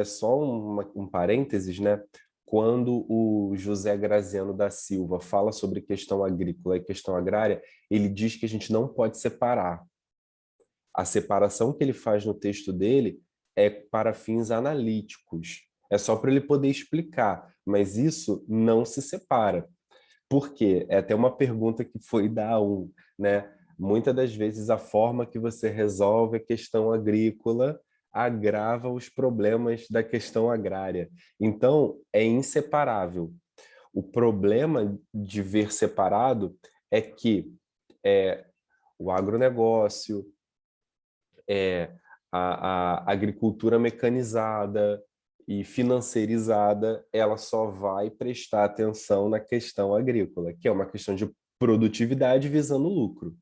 [SPEAKER 3] Só um parênteses, né? Quando o José Graziano da Silva fala sobre questão agrícola e questão agrária, ele diz que a gente não pode separar. A separação que ele faz no texto dele é para fins analíticos. É só para ele poder explicar, mas isso não se separa. Por quê? É até uma pergunta que foi da A1, né? Muitas das vezes a forma que você resolve a questão agrícola agrava os problemas da questão agrária. Então, é inseparável. O problema de ver separado é que o agronegócio, a agricultura mecanizada e financeirizada, ela só vai prestar atenção na questão agrícola, que é uma questão de produtividade visando lucro.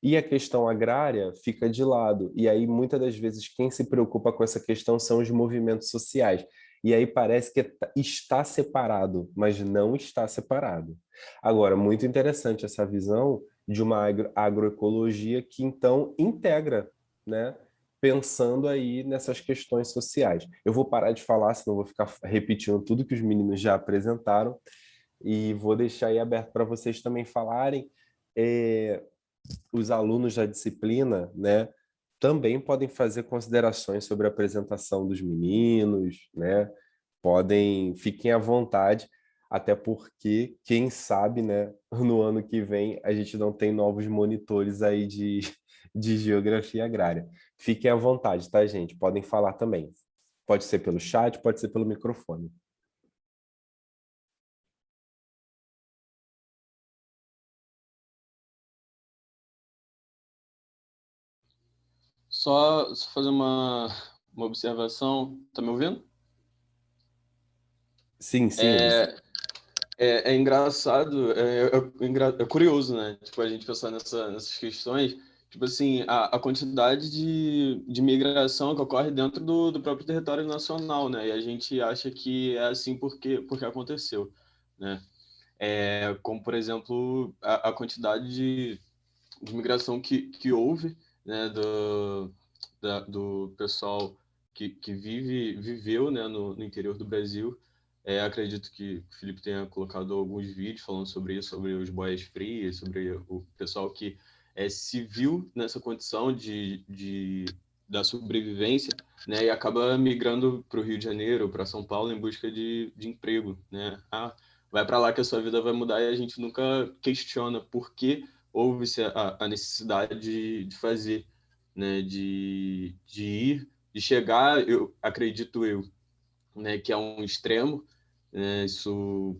[SPEAKER 3] E a questão agrária fica de lado. E aí, muitas das vezes, quem se preocupa com essa questão são os movimentos sociais. E aí parece que está separado, mas não está separado. Agora, muito interessante essa visão de uma agroecologia que, então, integra, né? Pensando aí nessas questões sociais. Eu vou parar de falar, senão vou ficar repetindo tudo que os meninos já apresentaram e vou deixar aí aberto para vocês também falarem. Os alunos da disciplina, né, também podem fazer considerações sobre a apresentação dos meninos, né? Fiquem à vontade, até porque, quem sabe, né, no ano que vem a gente não tem novos monitores aí de geografia agrária. Fiquem à vontade, tá, gente? Podem falar também. Pode ser pelo chat, pode ser pelo microfone.
[SPEAKER 2] Só fazer uma observação. Tá me ouvindo?
[SPEAKER 3] Sim, sim, Ulisses.
[SPEAKER 2] É engraçado, é curioso, né? Tipo, a gente pensar nessas questões. Tipo assim, a quantidade de migração que ocorre dentro do próprio território nacional, né? E a gente acha que é assim porque aconteceu, né? Como, por exemplo, a quantidade de migração que houve, né? Do pessoal que viveu, né? No interior do Brasil. Acredito que o Felipe tenha colocado alguns vídeos falando sobre isso, sobre os boias frias, sobre o pessoal que se viu nessa condição da sobrevivência, né, e acaba migrando para o Rio de Janeiro, para São Paulo, em busca de emprego. Né? Vai para lá que a sua vida vai mudar e a gente nunca questiona por que houve-se a necessidade de fazer, né, de ir, de chegar, acredito eu, né, que é um extremo, né, isso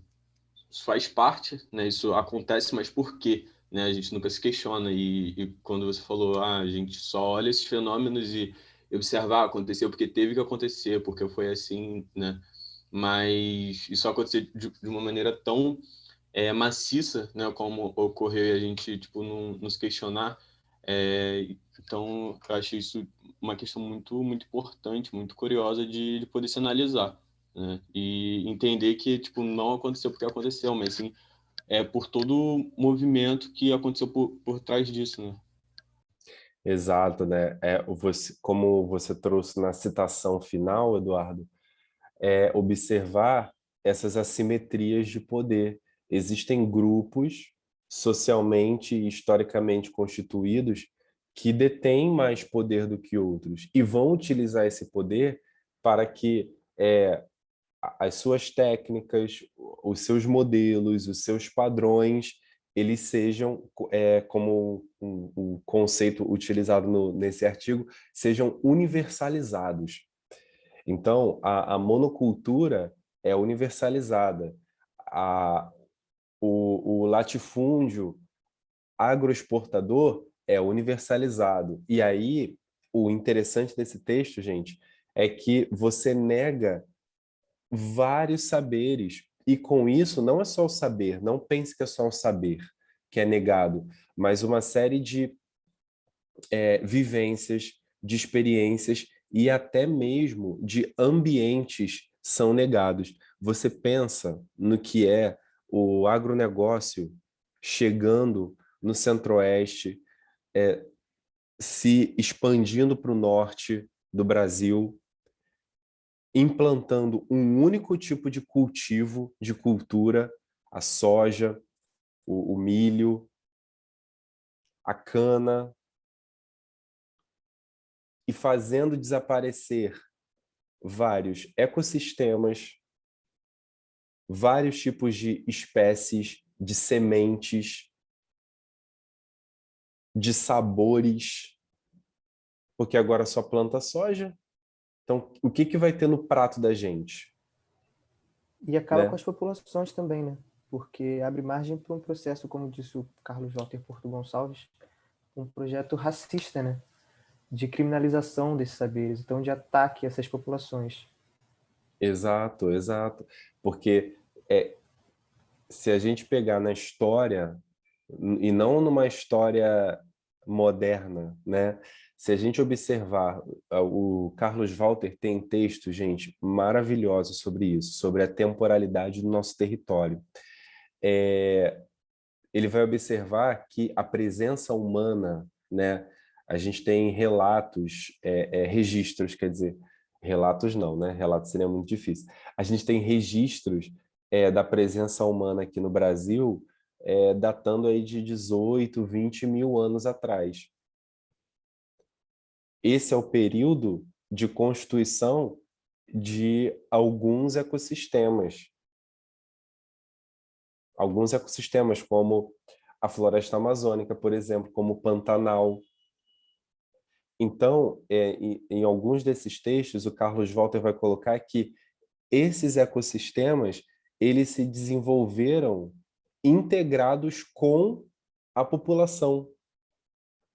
[SPEAKER 2] faz parte, né, isso acontece, mas por quê? Né, a gente nunca se questiona e quando você falou, a gente só olha esses fenômenos e observar, aconteceu porque teve que acontecer, porque foi assim, né? Mas isso aconteceu de uma maneira tão maciça, né, como ocorreu e a gente tipo não se questionar. Então eu acho isso uma questão muito importante, muito curiosa de poder se analisar, né, e entender que tipo não aconteceu porque aconteceu, mas sim por todo o movimento que aconteceu por trás disso, né?
[SPEAKER 3] Exato, né? Como você trouxe na citação final, Eduardo, observar essas assimetrias de poder. Existem grupos socialmente e historicamente constituídos que detêm mais poder do que outros e vão utilizar esse poder para que as suas técnicas, os seus modelos, os seus padrões, eles sejam, como um conceito utilizado nesse artigo, sejam universalizados. Então, a monocultura é universalizada. O latifúndio agroexportador é universalizado. E aí, o interessante desse texto, gente, é que você nega vários saberes. E com isso, não é só o saber, não pense que é só o saber que é negado, mas uma série de vivências, de experiências e até mesmo de ambientes são negados. Você pensa no que é o agronegócio chegando no Centro-Oeste, se expandindo para o norte do Brasil, implantando um único tipo de cultivo, de cultura, a soja, o milho, a cana, e fazendo desaparecer vários ecossistemas, vários tipos de espécies, de sementes, de sabores, porque agora só planta soja. Então, o que vai ter no prato da gente?
[SPEAKER 1] E acaba
[SPEAKER 3] Né?
[SPEAKER 1] com as populações também, né? Porque abre margem para um processo, como disse o Carlos Walter Porto Gonçalves, um projeto racista, né? De criminalização desses saberes, então de ataque a essas populações.
[SPEAKER 3] Exato, exato. Porque se a gente pegar na história, e não numa história moderna, né? Se a gente observar, o Carlos Walter tem textos, gente, maravilhosos sobre isso, sobre a temporalidade do nosso território. Ele vai observar que a presença humana, né? A gente tem relatos, registros, quer dizer, relatos não, né? Relatos seria muito difícil. A gente tem registros da presença humana aqui no Brasil, datando aí de 18, 20 mil anos atrás. Esse é o período de constituição de alguns ecossistemas. Alguns ecossistemas, como a floresta amazônica, por exemplo, como o Pantanal. Então, em alguns desses textos, o Carlos Walter vai colocar que esses ecossistemas, eles se desenvolveram integrados com a população.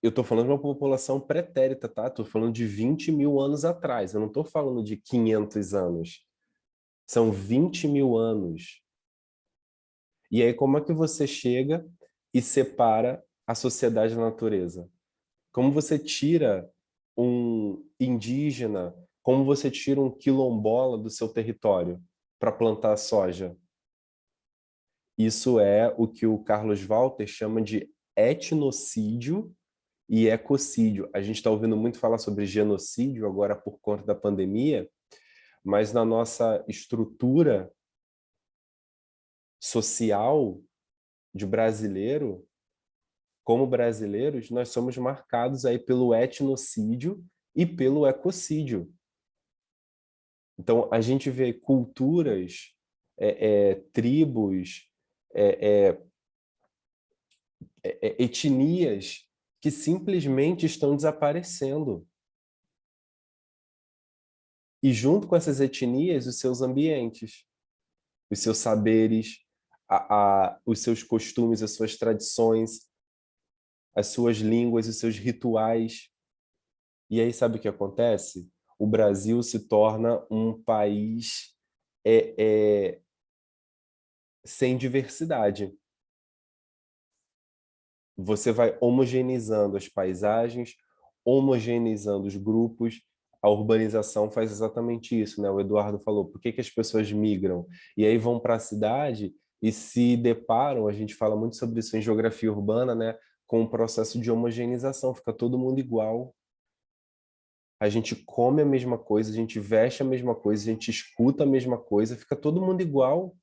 [SPEAKER 3] Eu estou falando de uma população pretérita, tá? Estou falando de 20 mil anos atrás. Eu não estou falando de 500 anos. São 20 mil anos. E aí, como é que você chega e separa a sociedade da natureza? Como você tira um indígena, como você tira um quilombola do seu território para plantar soja? Isso é o que o Carlos Walter chama de etnocídio e ecocídio. A gente está ouvindo muito falar sobre genocídio agora por conta da pandemia, mas na nossa estrutura social de brasileiro, como brasileiros, nós somos marcados aí pelo etnocídio e pelo ecocídio. Então, a gente vê culturas, tribos, etnias que simplesmente estão desaparecendo. E junto com essas etnias, os seus ambientes, os seus saberes, os seus costumes, as suas tradições, as suas línguas, os seus rituais. E aí, sabe o que acontece? O Brasil se torna um país sem diversidade. Você vai homogeneizando as paisagens, homogeneizando os grupos. A urbanização faz exatamente isso, né? O Eduardo falou, por que as pessoas migram? E aí vão para a cidade e se deparam, a gente fala muito sobre isso em geografia urbana, né? Com um processo de homogeneização, fica todo mundo igual. A gente come a mesma coisa, a gente veste a mesma coisa, a gente escuta a mesma coisa, fica todo mundo igual.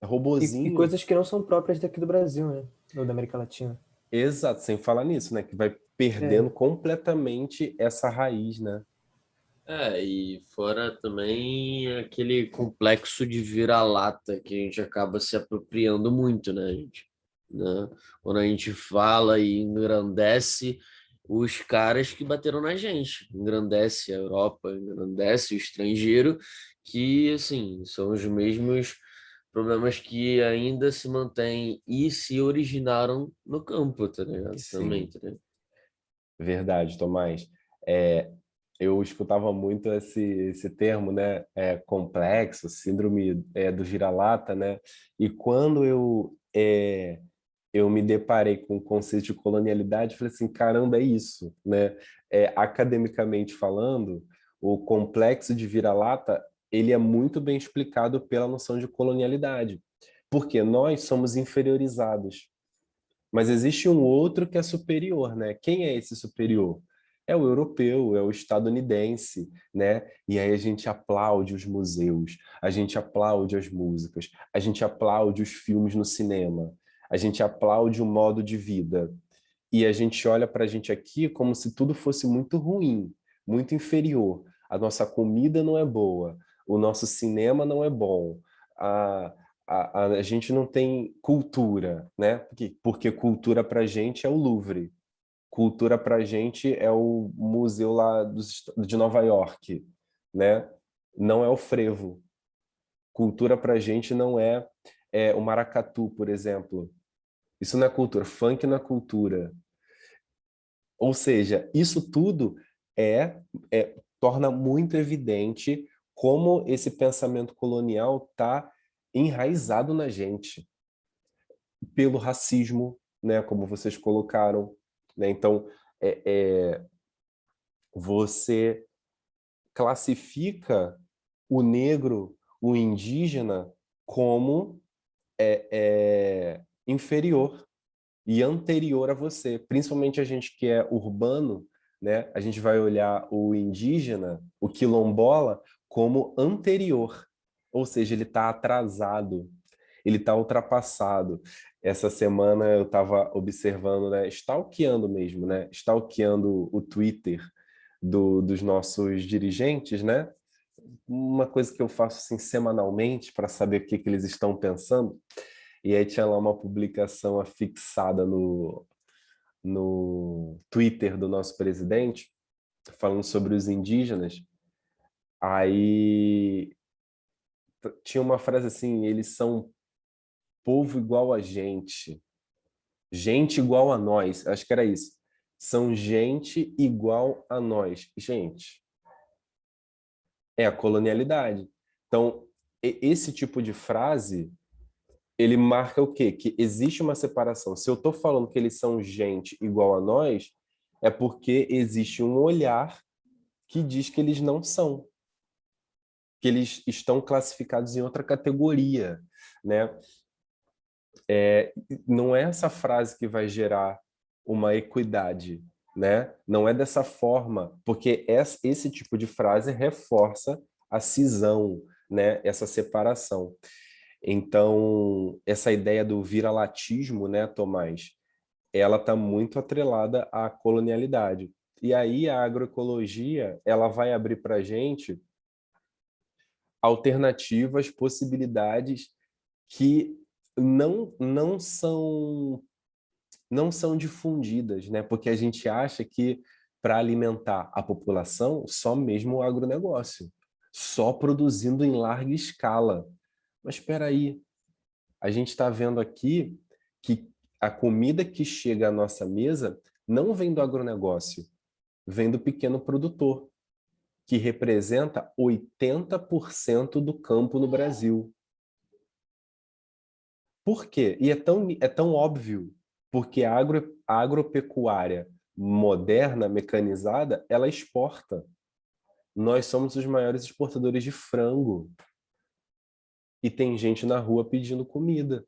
[SPEAKER 1] E
[SPEAKER 3] Robozinho.
[SPEAKER 1] coisas que não são próprias daqui do Brasil, né? Ou da América Latina.
[SPEAKER 3] Exato, sem falar nisso, né? Que vai
[SPEAKER 1] É,
[SPEAKER 3] perdendo completamente essa raiz, né?
[SPEAKER 4] E fora também aquele complexo de vira-lata que a gente acaba se apropriando muito, né, gente? Né? Quando a gente fala e engrandece os caras que bateram na gente, engrandece a Europa, engrandece o estrangeiro, que, assim, são os mesmos problemas que ainda se mantêm e se originaram no campo, tá ligado? Também,
[SPEAKER 3] Sim,
[SPEAKER 4] tá ligado?
[SPEAKER 3] verdade, Tomás. É, eu escutava muito esse termo, né? Complexo, síndrome do vira-lata, né? E quando eu me deparei com o conceito de colonialidade, falei assim, caramba, é isso, né? Academicamente falando, o complexo de vira-lata, ele é muito bem explicado pela noção de colonialidade, porque nós somos inferiorizados, mas existe um outro que é superior, né? Quem é esse superior? É o europeu, é o estadunidense, né? E aí a gente aplaude os museus, a gente aplaude as músicas, a gente aplaude os filmes no cinema, a gente aplaude o modo de vida. E a gente olha para a gente aqui como se tudo fosse muito ruim, muito inferior. A nossa comida não é boa, o nosso cinema não é bom, a, a gente não tem cultura, né? Porque cultura para a gente é o Louvre, cultura para a gente é o museu lá de Nova York, né? Não é o frevo. Cultura para a gente não é o maracatu, por exemplo. Isso não é cultura. Funk não é cultura. Ou seja, isso tudo torna muito evidente como esse pensamento colonial está enraizado na gente, pelo racismo, né, como vocês colocaram, né? Então, é, é, você classifica o negro, o indígena, como inferior e anterior a você. Principalmente a gente que é urbano, né? A gente vai olhar o indígena, o quilombola, como anterior. Ou seja, ele está atrasado, ele está ultrapassado. Essa semana eu estava observando, né? Stalkeando mesmo, né? Stalkeando o Twitter dos nossos dirigentes, né? Uma coisa que eu faço assim semanalmente para saber o que eles estão pensando. E aí tinha lá uma publicação afixada no Twitter do nosso presidente, falando sobre os indígenas. Aí tinha uma frase assim: eles são povo igual a gente, gente igual a nós. Acho que era isso. São gente igual a nós. Gente, é a colonialidade. Então, esse tipo de frase ele marca o quê? Que existe uma separação. Se eu estou falando que eles são gente igual a nós, é porque existe um olhar que diz que eles não são, que eles estão classificados em outra categoria, né? Não é essa frase que vai gerar uma equidade, né? Não é dessa forma, porque esse tipo de frase reforça a cisão, né? Essa separação. Então, essa ideia do viralatismo, né, Tomás, ela está muito atrelada à colonialidade. E aí a agroecologia ela vai abrir para a gente alternativas, possibilidades que não são difundidas, né? Porque a gente acha que para alimentar a população só mesmo o agronegócio, só produzindo em larga escala. Mas espera aí, a gente está vendo aqui que a comida que chega à nossa mesa não vem do agronegócio, vem do pequeno produtor, que representa 80% do campo no Brasil. Por quê? E é tão óbvio, porque a agropecuária moderna, mecanizada, ela exporta. Nós somos os maiores exportadores de frango. E tem gente na rua pedindo comida.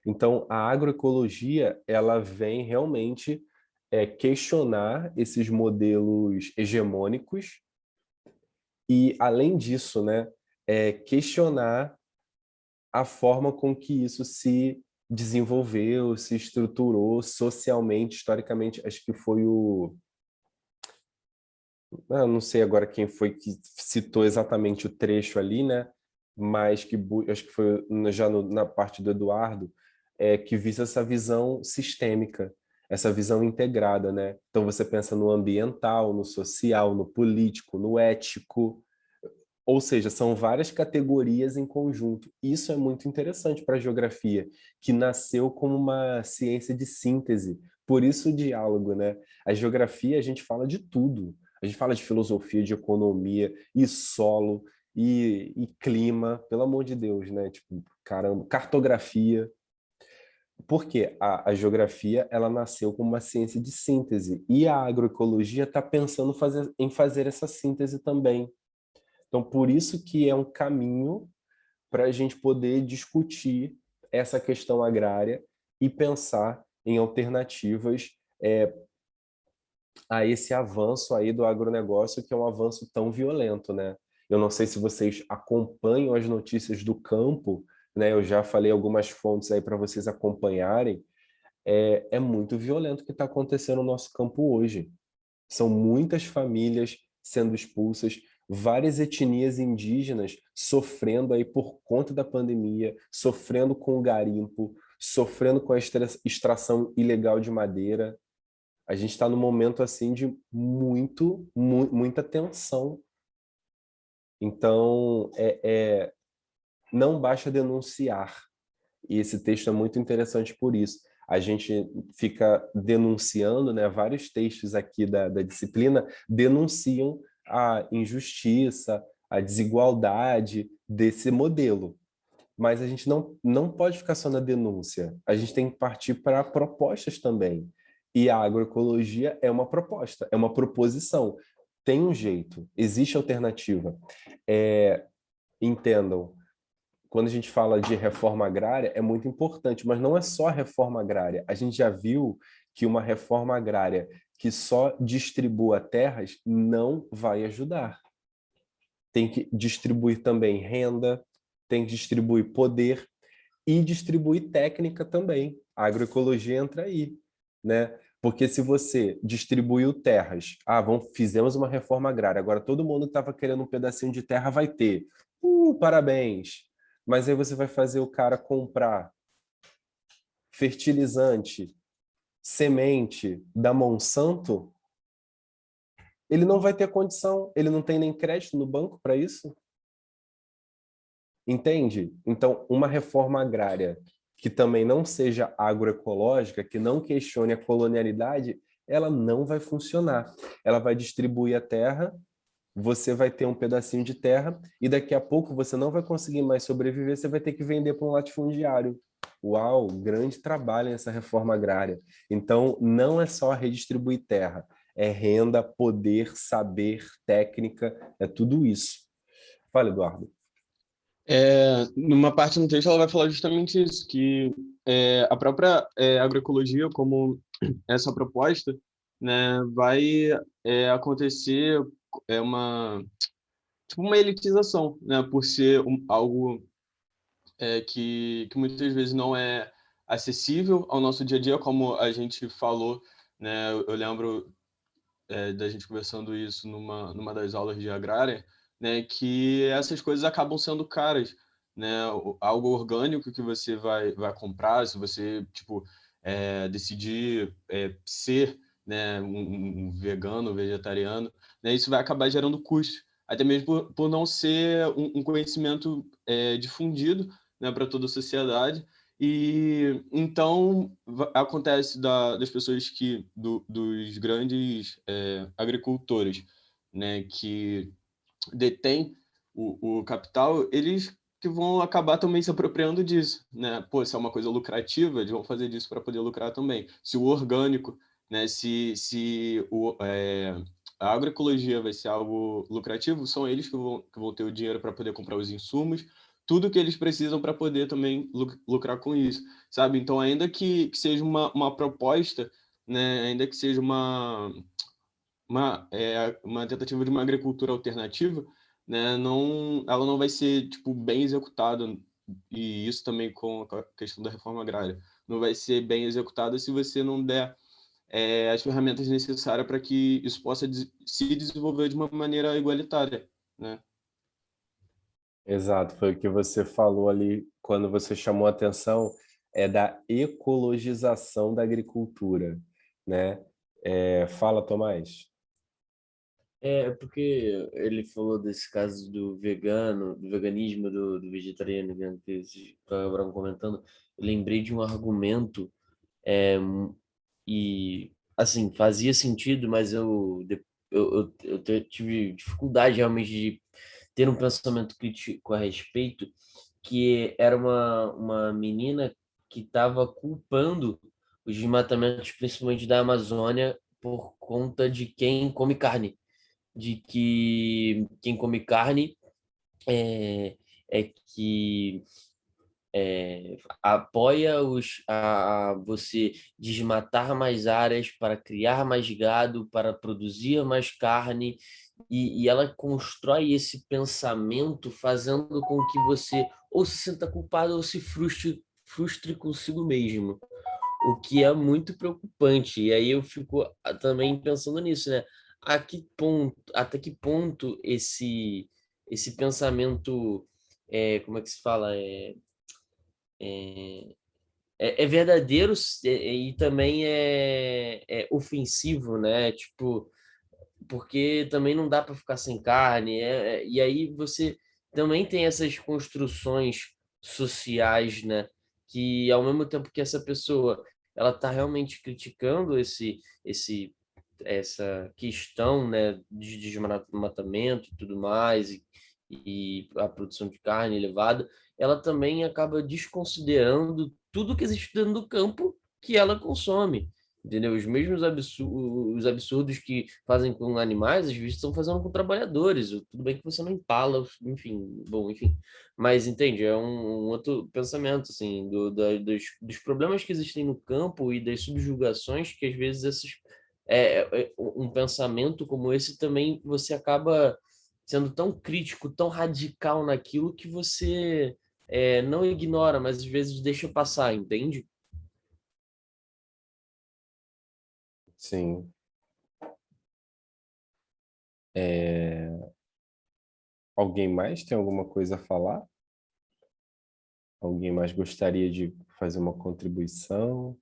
[SPEAKER 3] Então, a agroecologia, ela vem realmente questionar esses modelos hegemônicos e, além disso, né, questionar a forma com que isso se desenvolveu, se estruturou socialmente, historicamente. Acho que foi eu não sei agora quem foi que citou exatamente o trecho ali, né? Mas acho que foi na parte do Eduardo, que visa essa visão sistêmica, essa visão integrada, né? Então você pensa no ambiental, no social, no político, no ético, ou seja, são várias categorias em conjunto. Isso é muito interessante para a geografia, que nasceu como uma ciência de síntese. Por isso o diálogo, né? A geografia, a gente fala de tudo. A gente fala de filosofia, de economia, e solo, e clima, pelo amor de Deus, né? Tipo, caramba, cartografia. Porque a geografia, ela nasceu como uma ciência de síntese, e a agroecologia está pensando em fazer essa síntese também. Então, por isso que é um caminho para a gente poder discutir essa questão agrária e pensar em alternativas a esse avanço aí do agronegócio, que é um avanço tão violento, né? Eu não sei se vocês acompanham as notícias do campo, né? Eu já falei algumas fontes aí para vocês acompanharem. É muito violento o que está acontecendo no nosso campo hoje. São muitas famílias sendo expulsas, várias etnias indígenas sofrendo aí por conta da pandemia, sofrendo com o garimpo, sofrendo com a extração ilegal de madeira. A gente está num momento assim de muita tensão. Então, não basta denunciar. E esse texto é muito interessante por isso. A gente fica denunciando, né? Vários textos aqui da disciplina denunciam a injustiça, a desigualdade desse modelo. Mas a gente não pode ficar só na denúncia. A gente tem que partir para propostas também. E a agroecologia é uma proposta, é uma proposição. Tem um jeito, existe alternativa. Entendam, quando a gente fala de reforma agrária, é muito importante, mas não é só reforma agrária. A gente já viu que uma reforma agrária que só distribua terras não vai ajudar. Tem que distribuir também renda, tem que distribuir poder e distribuir técnica também. A agroecologia entra aí, né? Porque se você distribuiu terras, fizemos uma reforma agrária, agora todo mundo que estava querendo um pedacinho de terra vai ter. Parabéns! Mas aí você vai fazer o cara comprar fertilizante, semente da Monsanto, ele não vai ter condição, ele não tem nem crédito no banco para isso. Entende? Então, uma reforma agrária que também não seja agroecológica, que não questione a colonialidade, ela não vai funcionar. Ela vai distribuir a terra, você vai ter um pedacinho de terra e daqui a pouco você não vai conseguir mais sobreviver, você vai ter que vender para um latifundiário. Uau, grande trabalho nessa reforma agrária. Então, não é só redistribuir terra, é renda, poder, saber, técnica, é tudo isso. Fala, Eduardo.
[SPEAKER 2] Numa parte do texto ela vai falar justamente isso, que a própria agroecologia, como essa proposta, né, vai acontecer tipo uma elitização, né, por ser algo que muitas vezes não é acessível ao nosso dia a dia, como a gente falou, né, eu lembro da gente conversando isso numa das aulas de agrária, né, que essas coisas acabam sendo caras, né, algo orgânico que você vai comprar, se você tipo decidir ser, né, um vegano, vegetariano, né, isso vai acabar gerando custo, até mesmo por não ser um conhecimento difundido, né, para toda a sociedade. E então acontece das pessoas dos grandes agricultores, né, que detêm o capital, eles que vão acabar também se apropriando disso, né? Pô, se é uma coisa lucrativa, eles vão fazer disso para poder lucrar também. Se o orgânico, né, a agroecologia vai ser algo lucrativo, são eles que vão ter o dinheiro para poder comprar os insumos, tudo que eles precisam para poder também lucrar com isso, sabe? Então, ainda que seja uma proposta, né, ainda que seja uma tentativa de uma agricultura alternativa, né, ela não vai ser tipo bem executada, e isso também com a questão da reforma agrária, não vai ser bem executada se você não der as ferramentas necessárias para que isso possa se desenvolver de uma maneira igualitária, né?
[SPEAKER 3] Exato, foi o que você falou ali quando você chamou a atenção, é da ecologização da agricultura, né? Fala, Tomás.
[SPEAKER 4] Porque ele falou desse caso do vegano, do veganismo, do vegetariano, né, que vocês acabaram comentando. Eu lembrei de um argumento, é, e assim, fazia sentido, mas tive dificuldade realmente de ter um pensamento crítico a respeito, que era uma menina que estava culpando os desmatamentos, principalmente da Amazônia, por conta de quem come carne, de que quem come carne é, é que apoia a você desmatar mais áreas para criar mais gado, para produzir mais carne, e ela constrói esse pensamento fazendo com que você ou se sinta culpado ou se frustre consigo mesmo, o que é muito preocupante. E aí eu fico também pensando nisso, né? Até que ponto esse pensamento, como é que se fala? É verdadeiro e também é ofensivo, né? Tipo, porque também não dá para ficar sem carne. E aí você também tem essas construções sociais, né? Que ao mesmo tempo que essa pessoa ela está realmente criticando essa questão, né, de desmatamento e tudo mais, e a produção de carne elevada, ela também acaba desconsiderando tudo que existe dentro do campo que ela consome. Entendeu? Os mesmos os absurdos que fazem com animais, às vezes estão fazendo com trabalhadores. Tudo bem que você não empala, enfim, bom, enfim. Mas entende? É um outro pensamento, assim, dos problemas que existem no campo e das subjugações que às vezes um pensamento como esse também você acaba sendo tão crítico, tão radical naquilo que você não ignora, mas às vezes deixa passar, entende?
[SPEAKER 3] Sim. Alguém mais tem alguma coisa a falar? Alguém mais gostaria de fazer uma contribuição?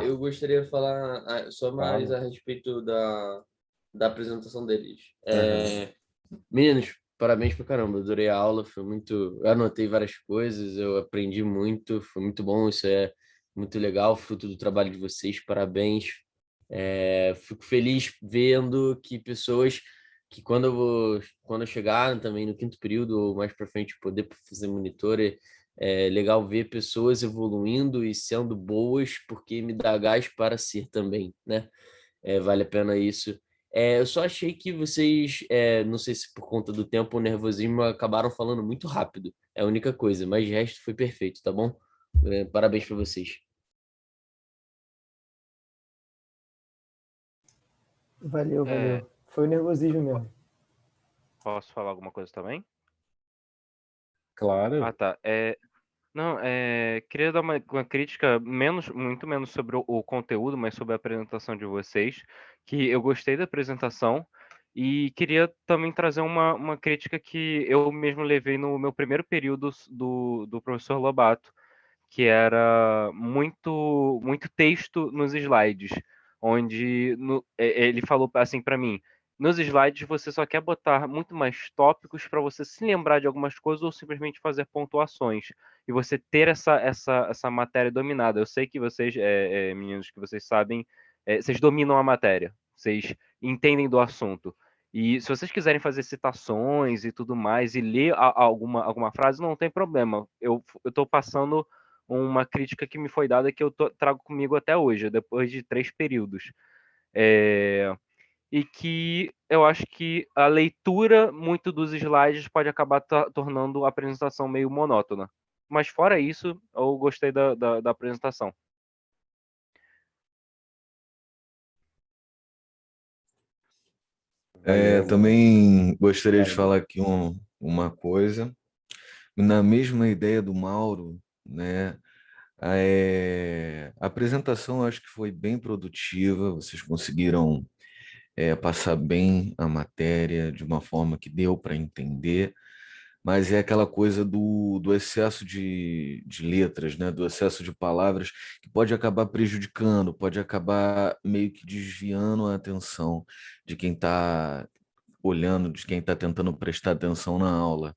[SPEAKER 4] Eu gostaria de falar só mais
[SPEAKER 3] Fala.
[SPEAKER 4] a respeito da apresentação deles.
[SPEAKER 3] Aham.
[SPEAKER 4] Meninos, parabéns pra caramba, eu adorei a aula, foi muito. Eu anotei várias coisas, eu aprendi muito, foi muito bom, isso é muito legal, fruto do trabalho de vocês, parabéns. Fico feliz vendo que pessoas que quando eu chegar também no quinto período ou mais para frente poder fazer monitor, é legal ver pessoas evoluindo e sendo boas, porque me dá gás para ser também, né? Vale a pena isso. Eu só achei que vocês, não sei se por conta do tempo ou nervosismo, acabaram falando muito rápido. É a única coisa, mas o resto foi perfeito, tá bom? Parabéns para vocês.
[SPEAKER 1] Valeu,
[SPEAKER 5] É,
[SPEAKER 1] valeu. Foi o nervosismo
[SPEAKER 5] eu
[SPEAKER 1] mesmo.
[SPEAKER 5] posso falar alguma coisa também? Ah,
[SPEAKER 3] Claro.
[SPEAKER 5] tá. Não, queria dar uma crítica muito menos sobre o conteúdo, mas sobre a apresentação de vocês, que eu gostei da apresentação e queria também trazer uma crítica que eu mesmo levei no meu primeiro período do professor Lobato, que era muito texto nos slides, onde ele falou assim para mim, nos slides você só quer botar muito mais tópicos para você se lembrar de algumas coisas ou simplesmente fazer pontuações e você ter essa matéria dominada. Eu sei que vocês, meninos, que vocês sabem, vocês dominam a matéria, vocês entendem do assunto. E se vocês quiserem fazer citações e tudo mais e ler alguma frase, não tem problema. Eu estou passando uma crítica que me foi dada que eu trago comigo até hoje, depois de 3 períodos. E que eu acho que a leitura muito dos slides pode acabar tornando a apresentação meio monótona. Mas fora isso, eu gostei da apresentação.
[SPEAKER 3] Valeu, mano.
[SPEAKER 6] Também gostaria de
[SPEAKER 3] Valeu.
[SPEAKER 6] falar aqui uma coisa. Na mesma ideia do Mauro, né? A apresentação eu acho que foi bem produtiva, vocês conseguiram passar bem a matéria de uma forma que deu para entender, mas é aquela coisa do excesso de letras, né? Do excesso de palavras, que pode acabar prejudicando, pode acabar meio que desviando a atenção de quem está olhando, de quem está tentando prestar atenção na aula.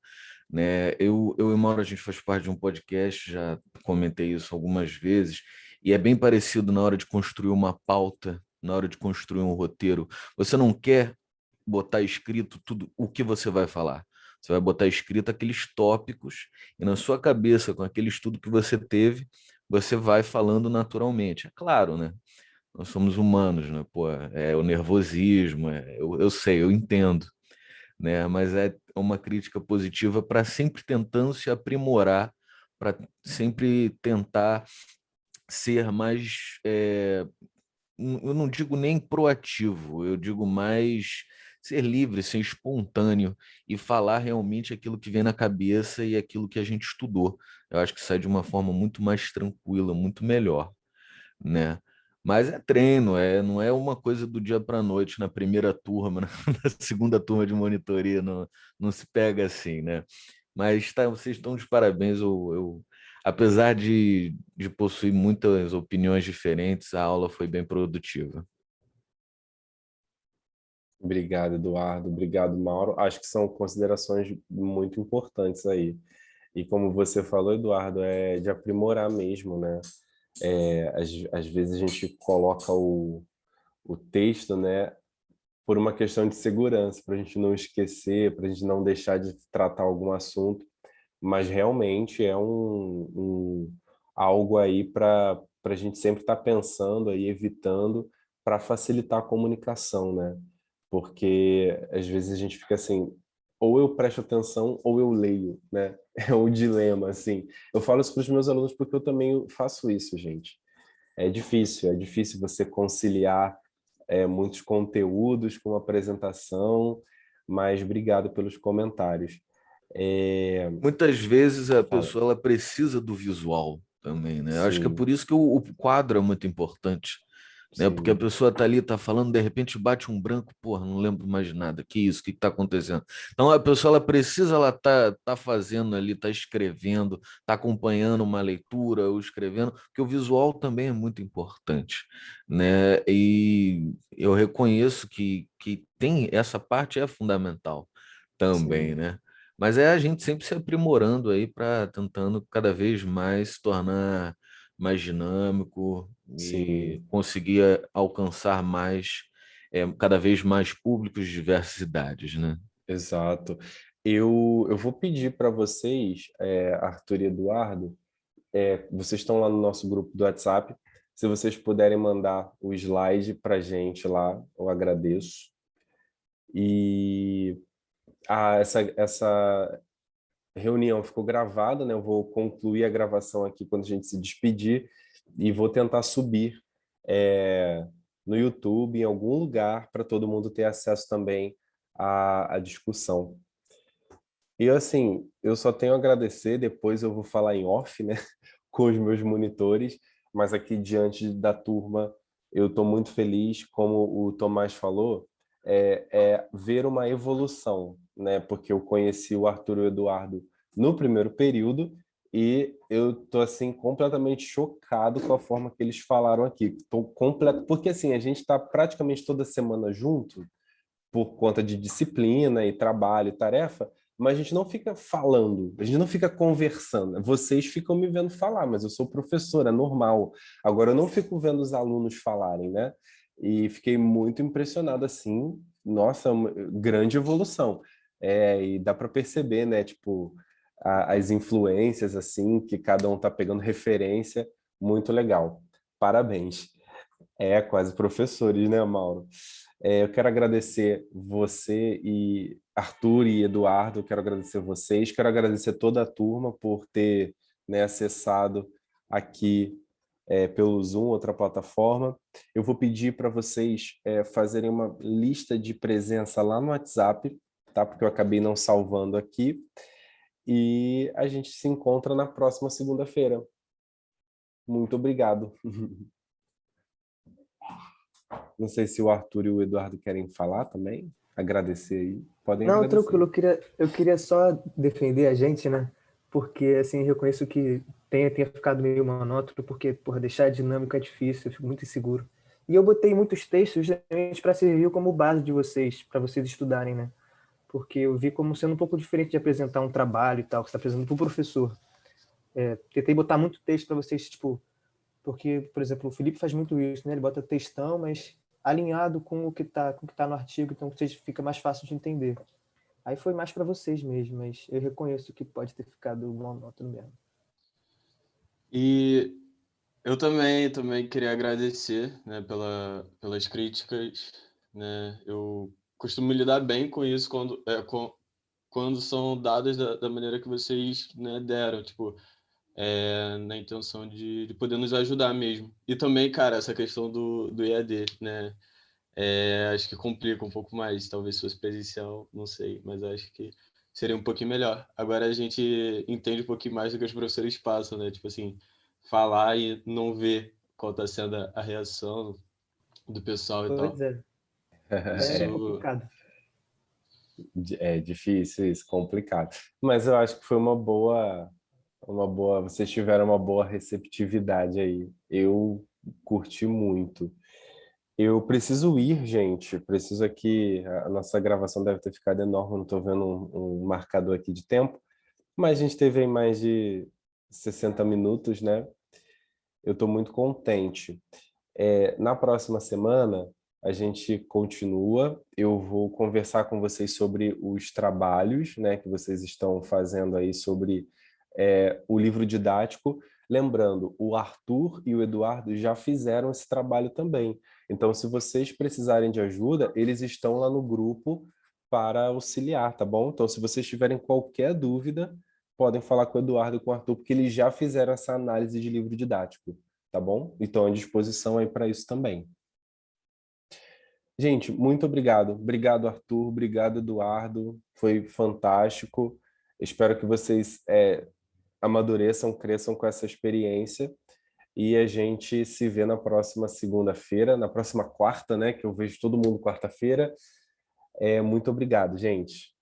[SPEAKER 6] Né? Eu e Mauro, a gente faz parte de um podcast, já comentei isso algumas vezes, e é bem parecido na hora de construir uma pauta, na hora de construir um roteiro. Você não quer botar escrito tudo o que você vai falar. Você vai botar escrito aqueles tópicos e na sua cabeça, com aquele estudo que você teve, você vai falando naturalmente. É claro, né? Nós somos humanos, né? Pô, é o nervosismo, eu sei, eu entendo, né? Mas é uma crítica positiva para sempre tentando se aprimorar, para sempre tentar ser mais, eu não digo nem proativo, eu digo mais ser livre, ser espontâneo e falar realmente aquilo que vem na cabeça e aquilo que a gente estudou. Eu acho que sai de uma forma muito mais tranquila, muito melhor, né? Mas é treino, não é uma coisa do dia para a noite, na primeira turma, na segunda turma de monitoria, não se pega assim, né? Mas tá, vocês estão de parabéns. Apesar de possuir muitas opiniões diferentes, a aula foi bem produtiva.
[SPEAKER 3] Obrigado, Eduardo. Obrigado, Mauro. Acho que são considerações muito importantes aí. E como você falou, Eduardo, é de aprimorar mesmo, né? Às vezes a gente coloca o texto, né, por uma questão de segurança, para a gente não esquecer, para a gente não deixar de tratar algum assunto, mas realmente é algo aí para a gente sempre estar pensando aí, evitando, para facilitar a comunicação, né? Porque às vezes a gente fica assim, ou eu presto atenção ou eu leio, né? É o dilema, assim. Eu falo isso para os meus alunos porque eu também faço isso, gente. É difícil você conciliar muitos conteúdos com uma apresentação, mas obrigado pelos comentários. É,
[SPEAKER 6] Muitas vezes a
[SPEAKER 3] fala.
[SPEAKER 6] pessoa ela precisa do visual também, né? Eu acho que é
[SPEAKER 3] Sim,
[SPEAKER 6] por isso que o quadro é muito importante, né? Porque a
[SPEAKER 3] sim,
[SPEAKER 6] pessoa tá ali, tá falando, de repente bate um branco, porra, não lembro mais de nada. Que isso? O que que tá acontecendo? Então a pessoa ela precisa, ela tá fazendo ali, tá escrevendo, tá acompanhando uma leitura ou escrevendo, porque o visual também é muito importante, né? E eu reconheço que tem essa parte é fundamental também,
[SPEAKER 3] sim,
[SPEAKER 6] né? Mas é a gente sempre se aprimorando aí para tentando cada vez mais se tornar mais dinâmico e
[SPEAKER 3] sim,
[SPEAKER 6] conseguir alcançar mais, cada vez mais públicos de diversas idades, né?
[SPEAKER 3] exato. Eu vou pedir para vocês, Arthur e Eduardo, vocês estão lá no nosso grupo do WhatsApp, se vocês puderem mandar o slide para a gente lá, eu agradeço. E essa reunião ficou gravada, né? Eu vou concluir a gravação aqui quando a gente se despedir e vou tentar subir é, no YouTube, em algum lugar, para todo mundo ter acesso também à discussão. E assim, eu só tenho a agradecer, depois eu vou falar em off, né, com os meus monitores, mas aqui diante da turma eu estou muito feliz, como o Tomás falou, ver uma evolução, né, porque eu conheci o Arthur e o Eduardo no primeiro período e eu tô assim completamente chocado com a forma que eles falaram aqui. Tô completo, porque assim, a gente está praticamente toda semana junto, por conta de disciplina e trabalho e tarefa, mas a gente não fica falando, a gente não fica conversando. Vocês ficam me vendo falar, mas eu sou professor, é normal. Agora, eu não fico vendo os alunos falarem, né? E fiquei muito impressionado, assim, nossa, uma grande evolução. E dá para perceber, né, tipo, as influências, assim, que cada um tá pegando referência, muito legal. Parabéns. Quase professores, né, Mauro? Eu quero agradecer você e Arthur e Eduardo, quero agradecer vocês, quero agradecer toda a turma por ter, né, acessado aqui pelo Zoom, outra plataforma. Eu vou pedir para vocês fazerem uma lista de presença lá no WhatsApp, tá? Porque eu acabei não salvando aqui. E a gente se encontra na próxima segunda-feira. Muito obrigado. Não sei se o Arthur e o Eduardo querem falar também. Agradecer aí. Podem
[SPEAKER 1] Não,
[SPEAKER 3] agradecer.
[SPEAKER 1] tranquilo, eu queria só defender a gente, né? Porque, assim, reconheço que tenha ficado meio monótono, porque, por deixar a dinâmica é difícil, eu fico muito inseguro. E eu botei muitos textos justamente para servir como base de vocês, para vocês estudarem, né? Porque eu vi como sendo um pouco diferente de apresentar um trabalho e tal, que você está apresentando para o professor. Tentei botar muito texto para vocês, tipo, porque, por exemplo, o Felipe faz muito isso, né? Ele bota textão, mas alinhado com o que tá no artigo, então vocês fica mais fácil de entender. Aí foi mais para vocês mesmo, mas eu reconheço que pode ter ficado monótono mesmo.
[SPEAKER 2] E eu também queria agradecer, né, pelas críticas, né? Eu costumo lidar bem com isso quando são dadas da maneira que vocês, né, deram, tipo, na intenção de poder nos ajudar mesmo. E também, cara, essa questão do EAD, né? Acho que complica um pouco mais, talvez se fosse presencial, não sei, mas acho que seria um pouquinho melhor. Agora a gente entende um pouquinho mais do que os professores passam, né? Tipo assim, falar e não ver qual está sendo a reação do pessoal e
[SPEAKER 1] Pois
[SPEAKER 2] tal.
[SPEAKER 1] é, é
[SPEAKER 2] Isso,
[SPEAKER 1] complicado.
[SPEAKER 3] É difícil isso, complicado. Mas eu acho que foi vocês tiveram uma boa receptividade aí. Eu curti muito. Eu preciso ir, gente. Preciso aqui. A nossa gravação deve ter ficado enorme, não estou vendo um marcador aqui de tempo. Mas a gente teve aí mais de 60 minutos, né? Eu estou muito contente. Na próxima semana, a gente continua. Eu vou conversar com vocês sobre os trabalhos, né, que vocês estão fazendo aí sobre o livro didático. Lembrando, o Arthur e o Eduardo já fizeram esse trabalho também. Então, se vocês precisarem de ajuda, eles estão lá no grupo para auxiliar, tá bom? Então, se vocês tiverem qualquer dúvida, podem falar com o Eduardo e com o Arthur, porque eles já fizeram essa análise de livro didático, tá bom? Então, à disposição aí para isso também. Gente, muito obrigado. Obrigado, Arthur. Obrigado, Eduardo. Foi fantástico. Espero que vocês amadureçam, cresçam com essa experiência. E a gente se vê na próxima segunda-feira, na próxima quarta, né? Que eu vejo todo mundo quarta-feira. Muito obrigado, gente.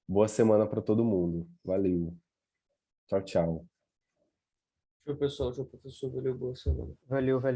[SPEAKER 3] Boa semana para todo mundo. Valeu. Tchau, tchau.
[SPEAKER 4] Tchau, pessoal. Tchau, professor. Valeu, boa semana.
[SPEAKER 1] Valeu, valeu.